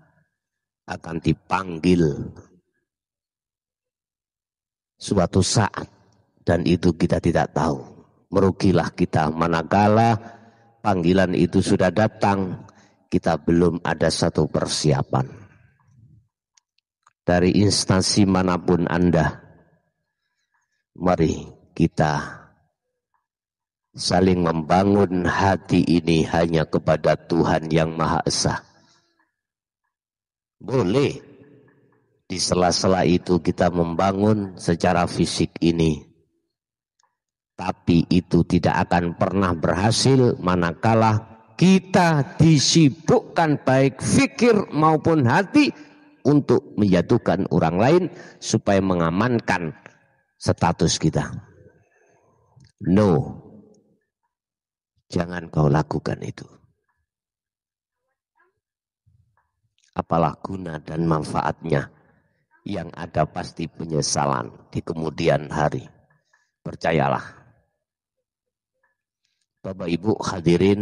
akan dipanggil suatu saat dan itu kita tidak tahu. Merugilah kita manakala panggilan itu sudah datang, kita belum ada satu persiapan. Dari instansi manapun Anda, mari kita saling membangun hati ini hanya kepada Tuhan yang Maha Esa. Boleh di sela-sela itu kita membangun secara fisik ini, tapi itu tidak akan pernah berhasil manakala kita disibukkan baik fikir maupun hati untuk menjatuhkan orang lain supaya mengamankan status kita. No. Jangan kau lakukan itu. Apalah guna dan manfaatnya? Yang ada pasti penyesalan di kemudian hari. Percayalah. Bapak Ibu hadirin,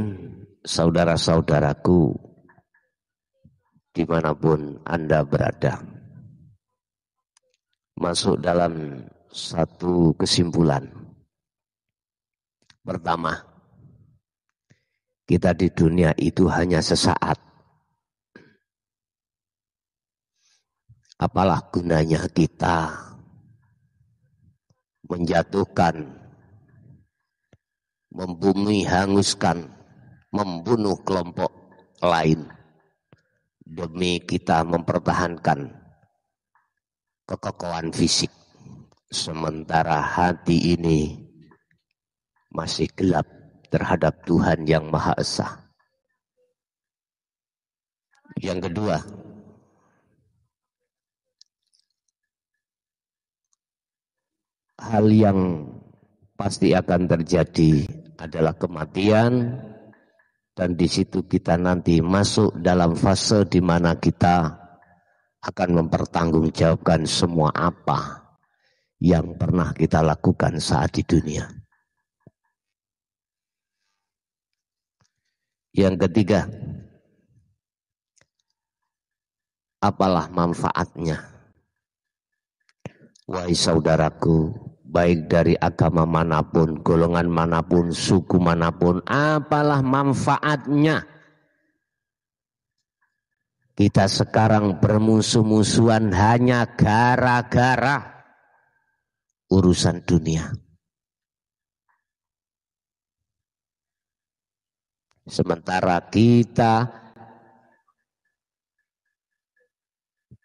saudara-saudaraku, dimanapun Anda berada. Masuk dalam satu kesimpulan. Pertama, kita di dunia itu hanya sesaat. Apalah gunanya kita menjatuhkan, membumi, hanguskan, membunuh kelompok lain demi kita mempertahankan kekokohan fisik. Sementara hati ini masih gelap terhadap Tuhan yang Maha Esa. Yang kedua, hal yang pasti akan terjadi adalah kematian, dan di situ kita nanti masuk dalam fase di mana kita akan mempertanggungjawabkan semua apa yang pernah kita lakukan saat di dunia. Yang ketiga, apalah manfaatnya? Wahai saudaraku, baik dari agama manapun, golongan manapun, suku manapun, apalah manfaatnya? Kita sekarang bermusuh-musuhan hanya gara-gara urusan dunia. Sementara kita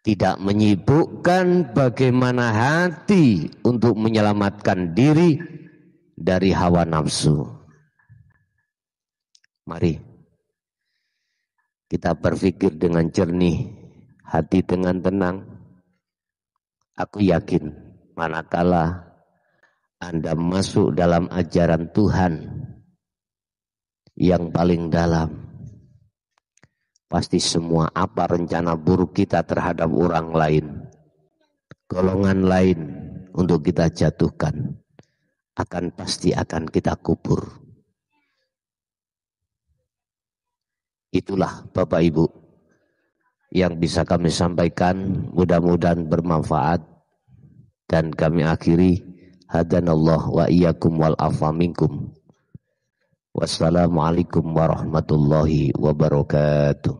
tidak menyibukkan bagaimana hati untuk menyelamatkan diri dari hawa nafsu. Mari kita berpikir dengan jernih, hati dengan tenang. Aku yakin manakala Anda masuk dalam ajaran Tuhan yang paling dalam, pasti semua apa rencana buruk kita terhadap orang lain, golongan lain untuk kita jatuhkan, pasti akan kita kubur. Itulah Bapak Ibu yang bisa kami sampaikan mudah-mudahan bermanfaat, dan kami akhiri hadanallah wa iyyakum wal afa minkum. Wassalamualaikum warahmatullahi wabarakatuh.